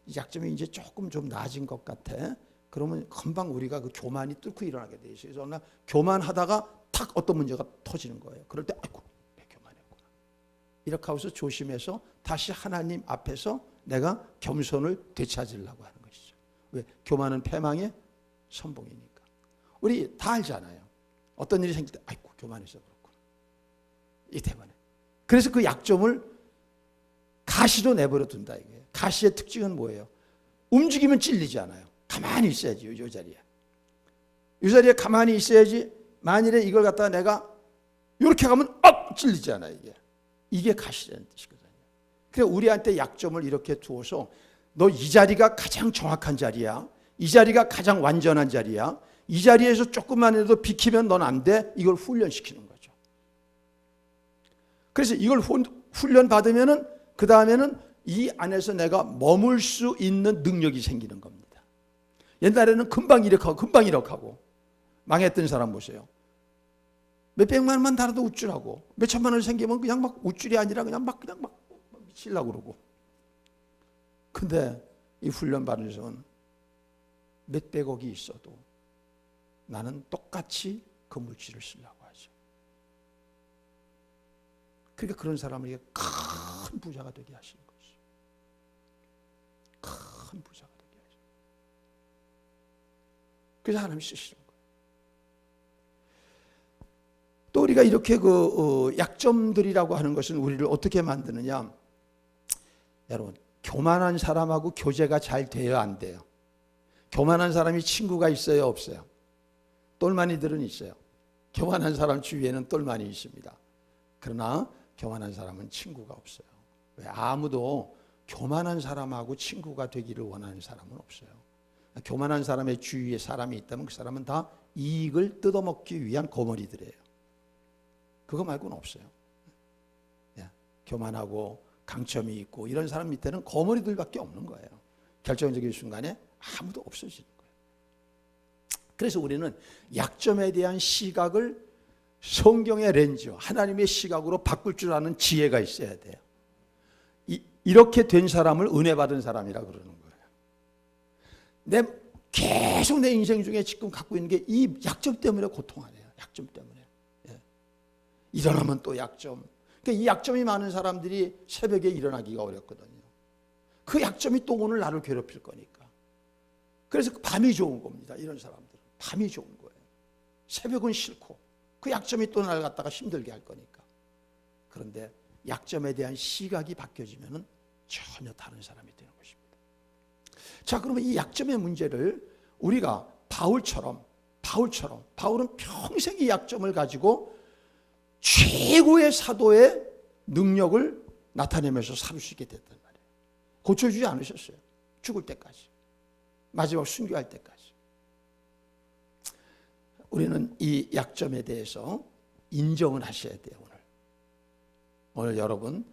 이 약점이 이제 조금 좀 나아진 것 같아. 그러면 금방 우리가 그 교만이 뚫고 일어나게 돼 있어요. 그래서 교만하다가 탁 어떤 문제가 터지는 거예요. 그럴 때 아이고 내 교만했구나. 이렇게 하고서 조심해서 다시 하나님 앞에서 내가 겸손을 되찾으려고 하는 것이죠. 왜? 교만은 패망의 선봉이니까. 우리 다 알잖아요. 어떤 일이 생길 때 아이고 교만해서 그렇구나. 이 때문에. 그래서 그 약점을 가시로 내버려 둔다 이거예요. 가시의 특징은 뭐예요? 움직이면 찔리지 않아요. 가만히 있어야지. 이 자리에. 이 자리에 가만히 있어야지. 만일에 이걸 갖다가 내가 이렇게 가면 찔리지 않아요. 이게 가시라는 뜻이거든요. 그래서 우리한테 약점을 이렇게 두어서 너 이 자리가 가장 정확한 자리야. 이 자리가 가장 완전한 자리야. 이 자리에서 조금만 해도 비키면 넌 안 돼. 이걸 훈련시키는 거죠. 그래서 이걸 훈련 받으면은 그 다음에는 이 안에서 내가 머물 수 있는 능력이 생기는 겁니다. 옛날에는 금방 이렇게 하고 금방 이렇게 하고 망했던 사람 보세요. 몇 백만 원만 달아도 우쭐하고 몇 천만 원 생기면 그냥 막 우쭐이 아니라 그냥 막 미치려고 그러고. 근데 이 훈련 받은 사람은 몇백억이 있어도 나는 똑같이 그 물질을 쓰려고 하죠. 그러니까 그런 사람에게 큰 부자가 되게 하시는 것이죠. 큰 부자가 되게 하시죠. 그래서 하나님이 쓰시는 거예요. 또 우리가 이렇게 약점들이라고 하는 것은 우리를 어떻게 만드느냐. 여러분, 교만한 사람하고 교제가 잘 돼요, 안 돼요? 교만한 사람이 친구가 있어요, 없어요? 똘마니들은 있어요. 교만한 사람 주위에는 똘마니 있습니다. 그러나 교만한 사람은 친구가 없어요. 왜? 아무도 교만한 사람하고 친구가 되기를 원하는 사람은 없어요. 교만한 사람의 주위에 사람이 있다면 그 사람은 다 이익을 뜯어먹기 위한 거머리들이에요. 그거 말고는 없어요. 교만하고 강점이 있고 이런 사람 밑에는 거머리들밖에 없는 거예요. 결정적인 순간에 아무도 없어지는 거예요. 그래서 우리는 약점에 대한 시각을 성경의 렌즈, 하나님의 시각으로 바꿀 줄 아는 지혜가 있어야 돼요. 이렇게 된 사람을 은혜 받은 사람이라 그러는 거예요. 계속 내 인생 중에 지금 갖고 있는 게 이 약점 때문에 고통하네요. 약점 때문에. 일어나면 또 약점. 그러니까 이 약점이 많은 사람들이 새벽에 일어나기가 어렵거든요. 그 약점이 또 오늘 나를 괴롭힐 거니까. 그래서 밤이 좋은 겁니다. 이런 사람들은. 밤이 좋은 거예요. 새벽은 싫고 그 약점이 또 나를 갖다가 힘들게 할 거니까. 그런데 약점에 대한 시각이 바뀌어지면 전혀 다른 사람이 되는 것입니다. 자, 그러면 이 약점의 문제를 우리가 바울은 평생 이 약점을 가지고 최고의 사도의 능력을 나타내면서 살 수 있게 됐단 말이에요. 고쳐주지 않으셨어요. 죽을 때까지. 마지막 순교할 때까지. 우리는 이 약점에 대해서 인정을 하셔야 돼요. 오늘 여러분,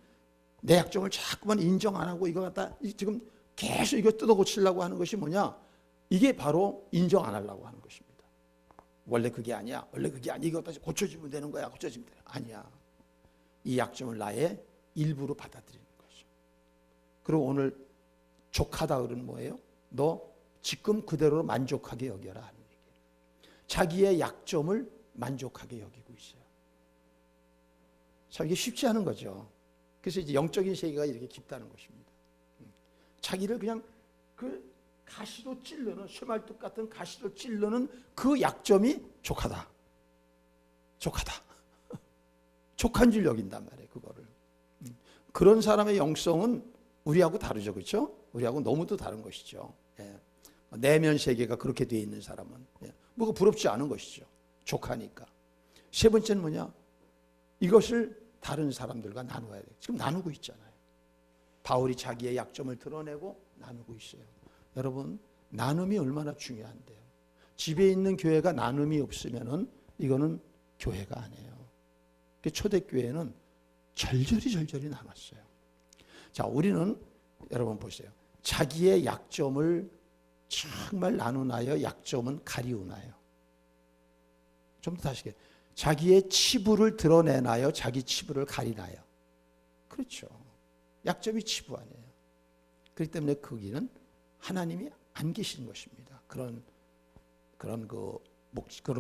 내 약점을 자꾸만 인정 안 하고 이거 갖다 지금 계속 이거 뜯어 고치려고 하는 것이 뭐냐? 이게 바로 인정 안 하려고 하는 것입니다. 원래 그게 아니야. 이거 다시 고쳐지면 되는 거야. 아니야. 이 약점을 나의 일부로 받아들이는 거죠. 그리고 오늘 족하다 그러는 뭐예요? 너 지금 그대로 만족하게 여겨라 하는 얘기예요. 자기의 약점을 만족하게 여기고 있어요. 참 이게 쉽지 않은 거죠. 그래서 이제 영적인 세계가 이렇게 깊다는 것입니다. 자기를 그냥 그 가시로 찌르는, 쇠말뚝 같은 가시로 찌르는 그 약점이 족하다. 족한 줄 여긴단 말이에요, 그거를. 그런 사람의 영성은 우리하고 다르죠, 그렇죠? 우리하고 너무도 다른 것이죠. 내면 세계가 그렇게 되어 있는 사람은 뭐가 부럽지 않은 것이죠. 족하니까. 세 번째는 뭐냐? 이것을 다른 사람들과 나누어야 돼요. 지금 나누고 있잖아요. 바울이 자기의 약점을 드러내고 나누고 있어요. 여러분, 나눔이 얼마나 중요한데요. 집에 있는 교회가 나눔이 없으면은 이거는 교회가 아니에요. 초대교회는 절절히 나눴어요. 자, 우리는 여러분 보세요. 자기의 약점을 정말 나누나요? 약점은 가리우나요? 좀 더 다시 자기의 치부를 드러내나요? 자기 치부를 가리나요? 그렇죠. 약점이 치부 아니에요. 그렇기 때문에 거기는 하나님이 안 계신 것입니다. 그런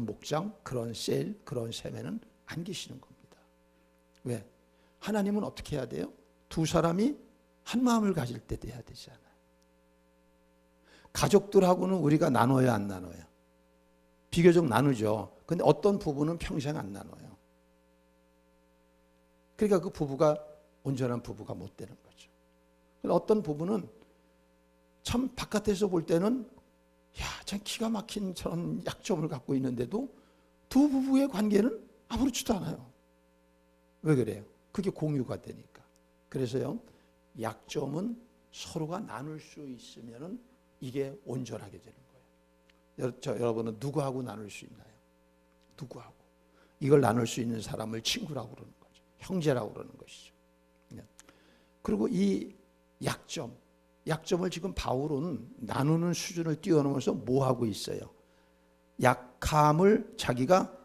목장, 그런 셀, 그런 셈에는 안 계시는 겁니다. 왜? 하나님은 어떻게 해야 돼요? 두 사람이 한 마음을 가질 때 돼야 되잖아요. 가족들하고는 우리가 나눠야 안 나눠요? 비교적 나누죠. 근데 어떤 부부는 평생 안 나눠요. 그러니까 그 부부가 온전한 부부가 못 되는 거죠. 어떤 부부는 참 바깥에서 볼 때는 참 기가 막힌 저런 약점을 갖고 있는데도 두 부부의 관계는 아무렇지도 않아요. 왜 그래요? 그게 공유가 되니까. 그래서요, 약점은 서로가 나눌 수 있으면은 이게 온전하게 되는 거예요. 여러분은 누구하고 나눌 수 있나요? 누구하고? 이걸 나눌 수 있는 사람을 친구라고 그러는 거죠. 형제라고 그러는 것이죠. 그리고 이 약점을 지금 바울은 나누는 수준을 뛰어넘어서 뭐 하고 있어요? 약함을 자기가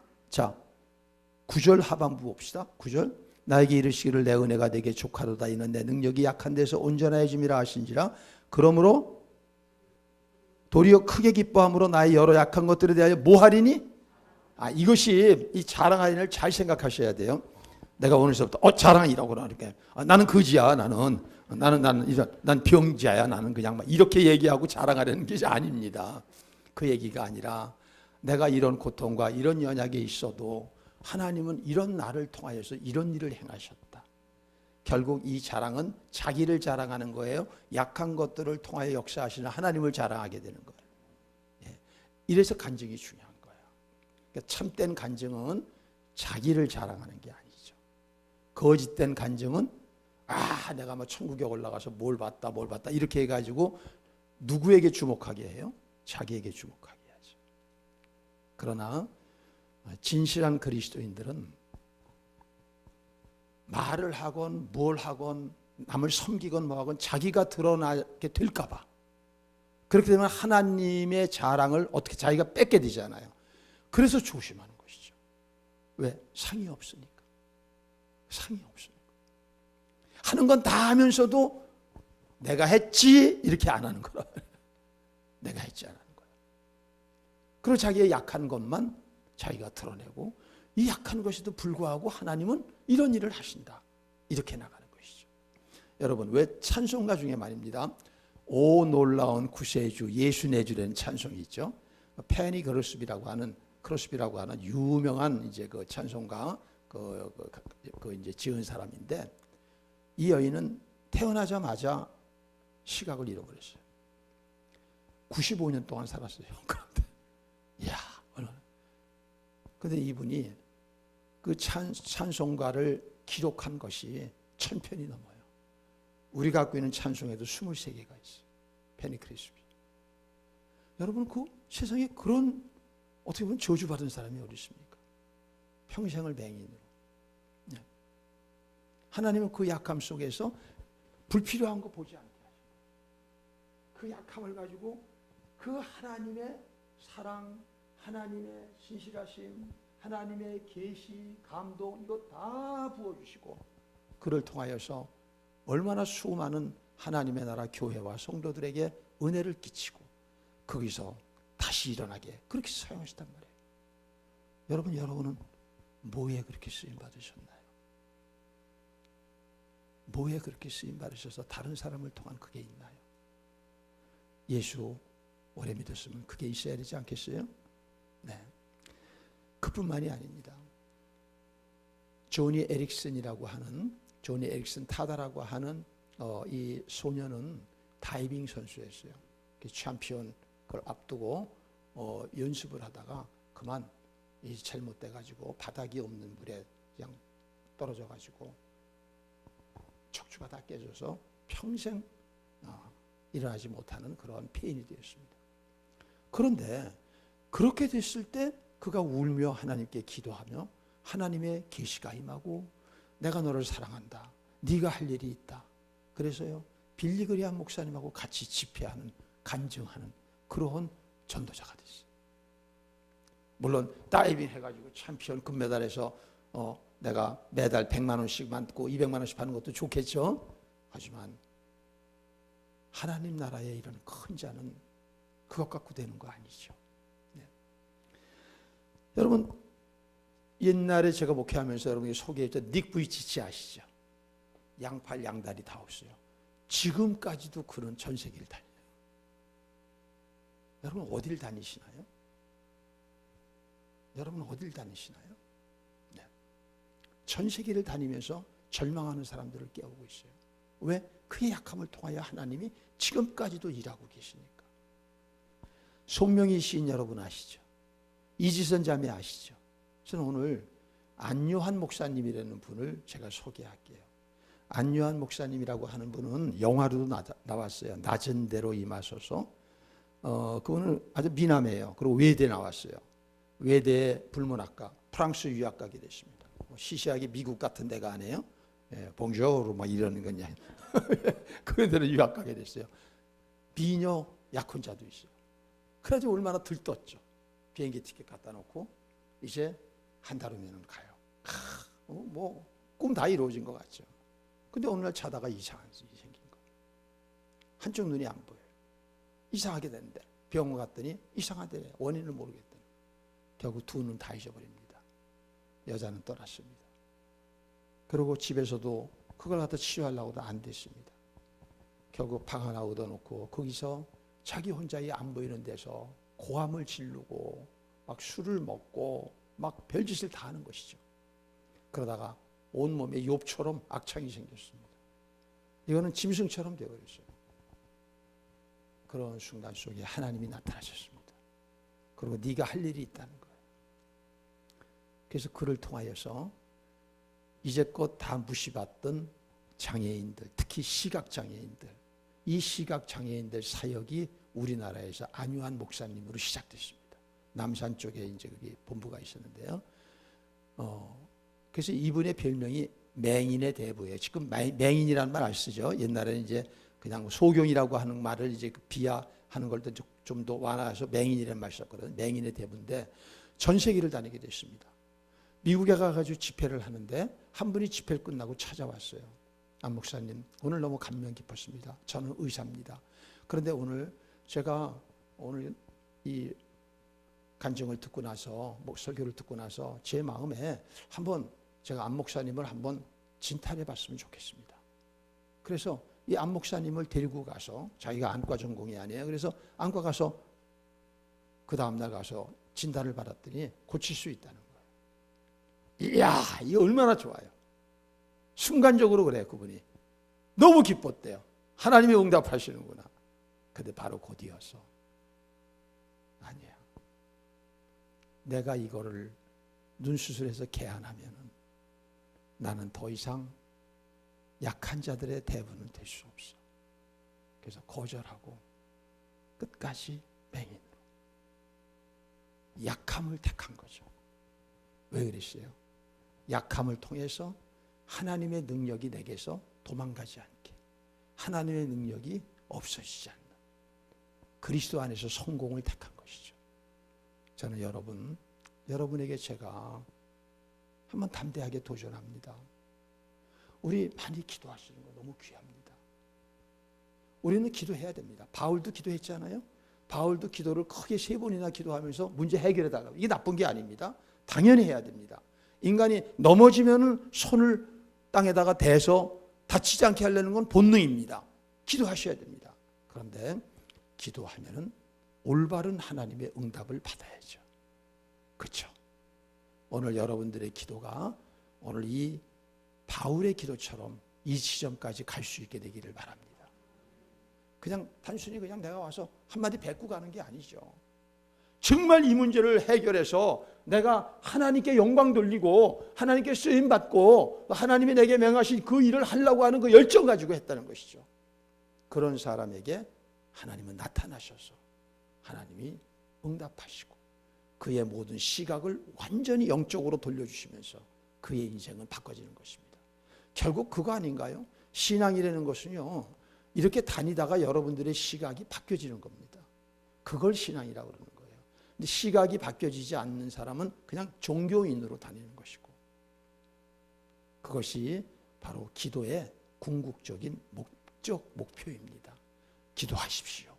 9절 하반부 봅시다. 9절 나에게 이르시기를 내 은혜가 내게 족하도다 이는 내 능력이 약한 데서 온전해짐이라 하신지라 그러므로 도리어 크게 기뻐함으로 나의 여러 약한 것들에 대하여 뭐 하리니? 이것이 이 자랑하리를 잘 생각하셔야 돼요. 내가 오늘서부터 자랑이라고 그러니까 나는 거지야. 난 병자야. 나는 그냥 막 이렇게 얘기하고 자랑하려는 게 아닙니다. 그 얘기가 아니라 내가 이런 고통과 이런 연약에 있어도 하나님은 이런 나를 통하여서 이런 일을 행하셨다. 결국 이 자랑은 자기를 자랑하는 거예요. 약한 것들을 통하여 역사하시는 하나님을 자랑하게 되는 거예요. 예. 이래서 간증이 중요한 거예요. 그러니까 참된 간증은 자기를 자랑하는 게 아니죠. 거짓된 간증은 내가 뭐 천국에 올라가서 뭘 봤다 이렇게 해가지고 누구에게 주목하게 해요? 자기에게 주목하게 하죠. 그러나 진실한 그리스도인들은 말을 하건 뭘 하건 남을 섬기건 뭐하건 자기가 드러나게 될까 봐, 그렇게 되면 하나님의 자랑을 어떻게 자기가 뺏게 되잖아요. 그래서 조심하는 것이죠. 왜? 상이 없으니까. 상이 없으니까. 하는 건 다 하면서도 내가 했지 이렇게 안 하는 거라. 내가 했지 안 하는 거야. 그리고 자기의 약한 것만 자기가 드러내고, 이 약한 것에도 불구하고 하나님은 이런 일을 하신다, 이렇게 나가는 것이죠. 여러분, 왜 찬송가 중에 말입니다, 오 놀라운 구세주 예수 내주라는 찬송이 있죠. 페니 그로스비라고 하는 유명한 이제 그 찬송가 이제 지은 사람인데, 이 여인은 태어나자마자 시각을 잃어버렸어요. 95년 동안 살았어요. 그런데 근데 이분이 그 찬송가를 기록한 것이 1000편이 넘어요. 우리 갖고 있는 찬송에도 23개가 있어요. 페니 크리스비. 여러분, 그 세상에 그런 어떻게 보면 저주받은 사람이 어디 있습니까? 평생을 맹인으로. 네. 하나님은 그 약함 속에서 불필요한 거 보지 않게 하시고, 그 약함을 가지고 그 하나님의 사랑, 하나님의 신실하심, 하나님의 계시, 감동, 이거 다 부어주시고, 그를 통하여서 얼마나 수많은 하나님의 나라 교회와 성도들에게 은혜를 끼치고 거기서 다시 일어나게 그렇게 사용하셨단 말이에요. 여러분은 뭐에 그렇게 쓰임 받으셨나요? 뭐에 그렇게 쓰임 받으셔서 다른 사람을 통한 그게 있나요? 예수 오래 믿었으면 그게 있어야 되지 않겠어요? 네. 그뿐만이 아닙니다. 조니 에릭슨 타다라고 하는 이 소녀는 다이빙 선수였어요. 챔피언 그걸 앞두고 연습을 하다가 그만 잘못돼가지고 바닥이 없는 물에 그냥 떨어져가지고 척추가 다 깨져서 평생 일어나지 못하는 그런 폐인이 되었습니다. 그런데 그렇게 됐을 때 그가 울며 하나님께 기도하며 하나님의 계시가 임하고, 내가 너를 사랑한다, 네가 할 일이 있다. 그래서요, 빌리그리암 목사님하고 같이 집회하는, 간증하는 그러한 전도자가 됐어요. 물론 다이빙 해가지고 챔피언 금메달에서 내가 매달 100만 원씩 받고 200만 원씩 받는 것도 좋겠죠. 하지만 하나님 나라의 이런 큰 자는 그것 갖고 되는 거 아니죠. 네. 여러분, 옛날에 제가 목회하면서 여러분이 소개했던 닉 부이치치 아시죠? 양팔 양다리 다 없어요. 지금까지도 그런 전 세계를 다녀요. 여러분 어딜 다니시나요? 여러분 어딜 다니시나요? 네. 전 세계를 다니면서 절망하는 사람들을 깨우고 있어요. 왜? 그의 약함을 통하여 하나님이 지금까지도 일하고 계시니까. 송명희 시인 여러분 아시죠? 이지선 자매 아시죠? 저는 오늘 안요한 목사님이라는 분을 제가 소개할게요. 안요한 목사님이라고 하는 분은 영화로도 나왔어요. 낮은 대로 임하소서. 그분은 아주 미남이에요. 그리고 외대 나왔어요. 외대 불문학과, 프랑스 유학 가게 됐습니다. 시시하게 미국 같은 데가 아니에요. 봉조르 뭐 이러는 거냐. 그런 데로 유학 가게 됐어요. 비녀 약혼자도 있어요. 그래가지고 얼마나 들떴죠. 비행기 티켓 갖다 놓고 이제 한 달 후면 가요. 뭐 꿈 다 이루어진 것 같죠. 근데 어느 날 자다가 이상한 일이 생긴 거예요. 한쪽 눈이 안 보여요. 이상하게 됐는데 병원 갔더니 이상하대. 원인을 모르겠더니 결국 두 눈 다 잊어버립니다. 여자는 떠났습니다. 그리고 집에서도 그걸 갖다 치료하려고도 안 됐습니다. 결국 방 하나 얻어놓고 거기서 자기 혼자 안 보이는 데서 고함을 지르고 막 술을 먹고 막 별짓을 다 하는 것이죠. 그러다가 온몸에 욥처럼 악창이 생겼습니다. 이거는 짐승처럼 되어버렸어요. 그런 순간 속에 하나님이 나타나셨습니다. 그리고 네가 할 일이 있다는 거예요. 그래서 그를 통하여서 이제껏 다 무시받던 장애인들, 특히 시각장애인들, 이 시각장애인들 사역이 우리나라에서 안유한 목사님으로 시작됐습니다. 남산 쪽에 이제 거기 본부가 있었는데요. 그래서 이분의 별명이 맹인의 대부예요. 지금 맹인이라는 말 안 쓰죠. 옛날에는 이제 그냥 소경이라고 하는 말을 이제 비하하는 걸 좀 더 완화해서 맹인이라는 말 썼거든요. 맹인의 대부인데 전 세계를 다니게 됐습니다. 미국에 가가지고 집회를 하는데 한 분이 집회를 끝나고 찾아왔어요. 안 목사님, 오늘 너무 감명 깊었습니다. 저는 의사입니다. 그런데 제가 오늘 이 간증을 듣고 나서, 설교를 듣고 나서 제 마음에 한번 제가 안 목사님을 한번 진탈해 봤으면 좋겠습니다. 그래서 이 안 목사님을 데리고 가서, 자기가 안과 전공이 아니에요. 그래서 안과 가서 그 다음날 가서 진단을 받았더니 고칠 수 있다는 거예요. 이야, 이거 얼마나 좋아요. 순간적으로 그래요. 그분이 너무 기뻤대요. 하나님이 응답하시는구나. 근데 바로 곧 이어서 아니야, 내가 이거를 눈수술해서 개안하면 나는 더 이상 약한 자들의 대부는 될 수 없어. 그래서 거절하고 끝까지 맹인으로 약함을 택한 거죠. 왜 그랬어요? 약함을 통해서 하나님의 능력이 내게서 도망가지 않게, 하나님의 능력이 없어지지 않는 그리스도 안에서 성공을 택한 것이죠. 저는 여러분에게 제가 한번 담대하게 도전합니다. 우리 많이 기도하시는 거 너무 귀합니다. 우리는 기도해야 됩니다. 바울도 기도했잖아요. 바울도 기도를 크게 3번이나 기도하면서 문제 해결해 달라고. 이게 나쁜 게 아닙니다. 당연히 해야 됩니다. 인간이 넘어지면은 손을 땅에다가 대서 다치지 않게 하려는 건 본능입니다. 기도하셔야 됩니다. 그런데 기도하면은 올바른 하나님의 응답을 받아야죠. 그렇죠? 오늘 여러분들의 기도가 오늘 이 바울의 기도처럼 이 지점까지 갈 수 있게 되기를 바랍니다. 그냥 단순히 그냥 내가 와서 한마디 뱉고 가는 게 아니죠. 정말 이 문제를 해결해서 내가 하나님께 영광 돌리고 하나님께 쓰임 받고 하나님이 내게 명하신 그 일을 하려고 하는 그 열정 가지고 했다는 것이죠. 그런 사람에게 하나님은 나타나셔서 하나님이 응답하시고 그의 모든 시각을 완전히 영적으로 돌려주시면서 그의 인생은 바꿔지는 것입니다. 결국 그거 아닌가요? 신앙이라는 것은요, 이렇게 다니다가 여러분들의 시각이 바뀌어지는 겁니다. 그걸 신앙이라고 그러는 거예요. 근데 시각이 바뀌어지지 않는 사람은 그냥 종교인으로 다니는 것이고, 그것이 바로 기도의 궁극적인 목표입니다. 기도하십시오.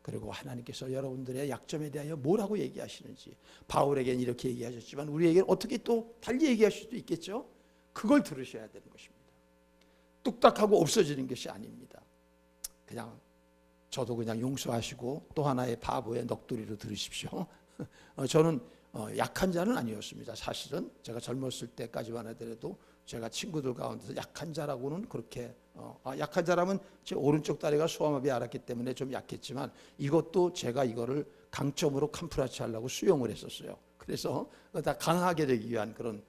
그리고 하나님께서 여러분들의 약점에 대하여 뭐라고 얘기하시는지, 바울에게는 이렇게 얘기하셨지만 우리에게는 어떻게 또 달리 얘기하실 수도 있겠죠. 그걸 들으셔야 되는 것입니다. 뚝딱하고 없어지는 것이 아닙니다. 그냥 저도 그냥 용서하시고 또 하나의 바보의 넋두리로 들으십시오. 저는 약한 자는 아니었습니다. 사실은 제가 젊었을 때까지만 하더라도 제가 친구들 가운데서 약한 자라고는 그렇게 약한 자라면 제 오른쪽 다리가 소아마비 앓았기 때문에 좀 약했지만 이것도 제가 이거를 강점으로 캄프라치 하려고 수용을 했었어요. 그래서 다 강하게 되기 위한 그런.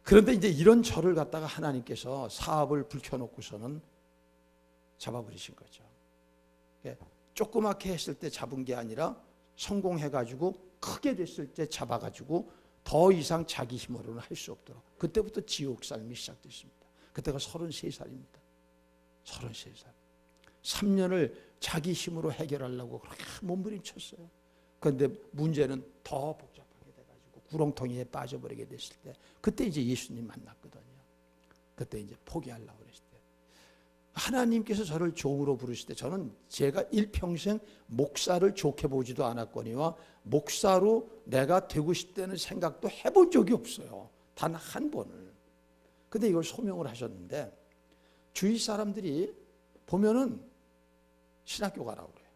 그런데 이제 이런 저를 갖다가 하나님께서 사업을 불켜놓고서는 잡아버리신 거죠. 조그맣게 했을 때 잡은 게 아니라 성공해가지고 크게 됐을 때 잡아가지고 더 이상 자기 힘으로는 할 수 없도록, 그때부터 지옥 삶이 시작됐습니다. 그때가 33살입니다. 33살. 3년을 자기 힘으로 해결하려고 그렇게 몸부림쳤어요. 그런데 문제는 더 복잡하게 돼가지고 구렁텅이에 빠져버리게 됐을 때, 그때 이제 예수님 만났거든요. 그때 이제 포기하려고 그랬을 때, 하나님께서 저를 종으로 부르실 때, 저는 제가 일평생 목사를 좋게 보지도 않았거니와 목사로 내가 되고 싶다는 생각도 해본 적이 없어요. 단 한 번을. 근데 이걸 소명을 하셨는데 주위 사람들이 보면은 신학교 가라고 그래요.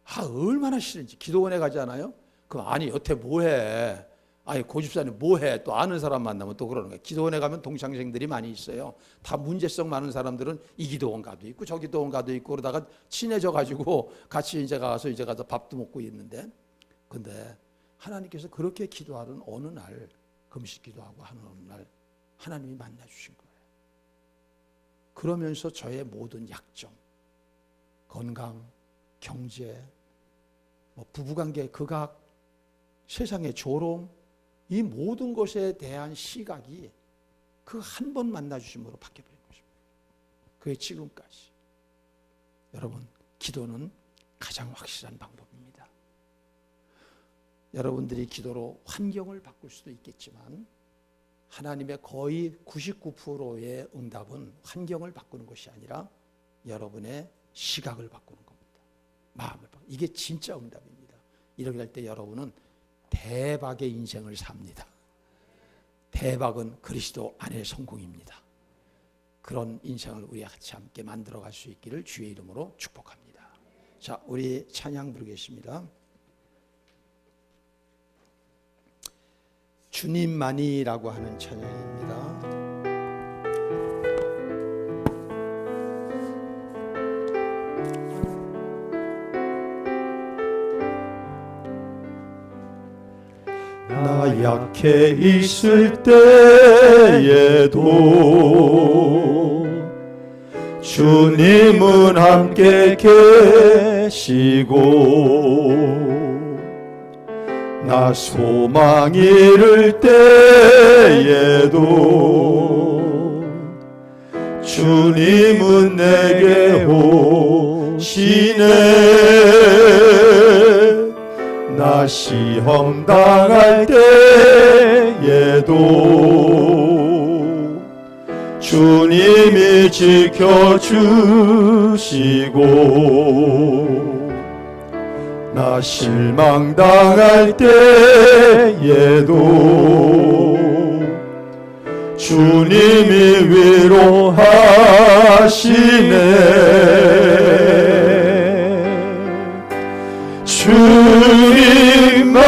아, 얼마나 싫은지. 기도원에 가지 않아요? 그럼 아니 여태 뭐해? 아니 고집사님 뭐해? 또 아는 사람 만나면 또 그러는 거예요. 기도원에 가면 동창생들이 많이 있어요. 다 문제성 많은 사람들은 이 기도원 가도 있고 저 기도원 가도 있고 그러다가 친해져 가지고 같이 이제 가서 밥도 먹고 있는데, 근데 하나님께서 그렇게 기도하는 어느 날, 금식 기도하고 하는 어느 날 하나님이 만나 주신 거예요. 그러면서 저의 모든 약점, 건강, 경제, 부부관계, 극악, 세상의 조롱, 이 모든 것에 대한 시각이 그 한 번 만나 주심으로 바뀌어버린 것입니다. 그게 지금까지. 여러분, 기도는 가장 확실한 방법입니다. 여러분들이 기도로 환경을 바꿀 수도 있겠지만 하나님의 거의 99%의 응답은 환경을 바꾸는 것이 아니라 여러분의 시각을 바꾸는 겁니다. 마음을 바꾸는. 이게 진짜 응답입니다. 이렇게 할 때 여러분은 대박의 인생을 삽니다. 대박은 그리스도 안의 성공입니다. 그런 인생을 우리 같이 함께 만들어갈 수 있기를 주의 이름으로 축복합니다. 자, 우리 찬양 부르겠습니다. 주님만이라고 하는 찬양입니다. 나 약해 있을 때에도 주님은 함께 계시고, 나 소망 잃을 때에도 주님은 내게 오시네. 나 시험 당할 때에도 주님이 지켜주시고, 나 실망 당할 때에도 주님이 위로하시네. 주님만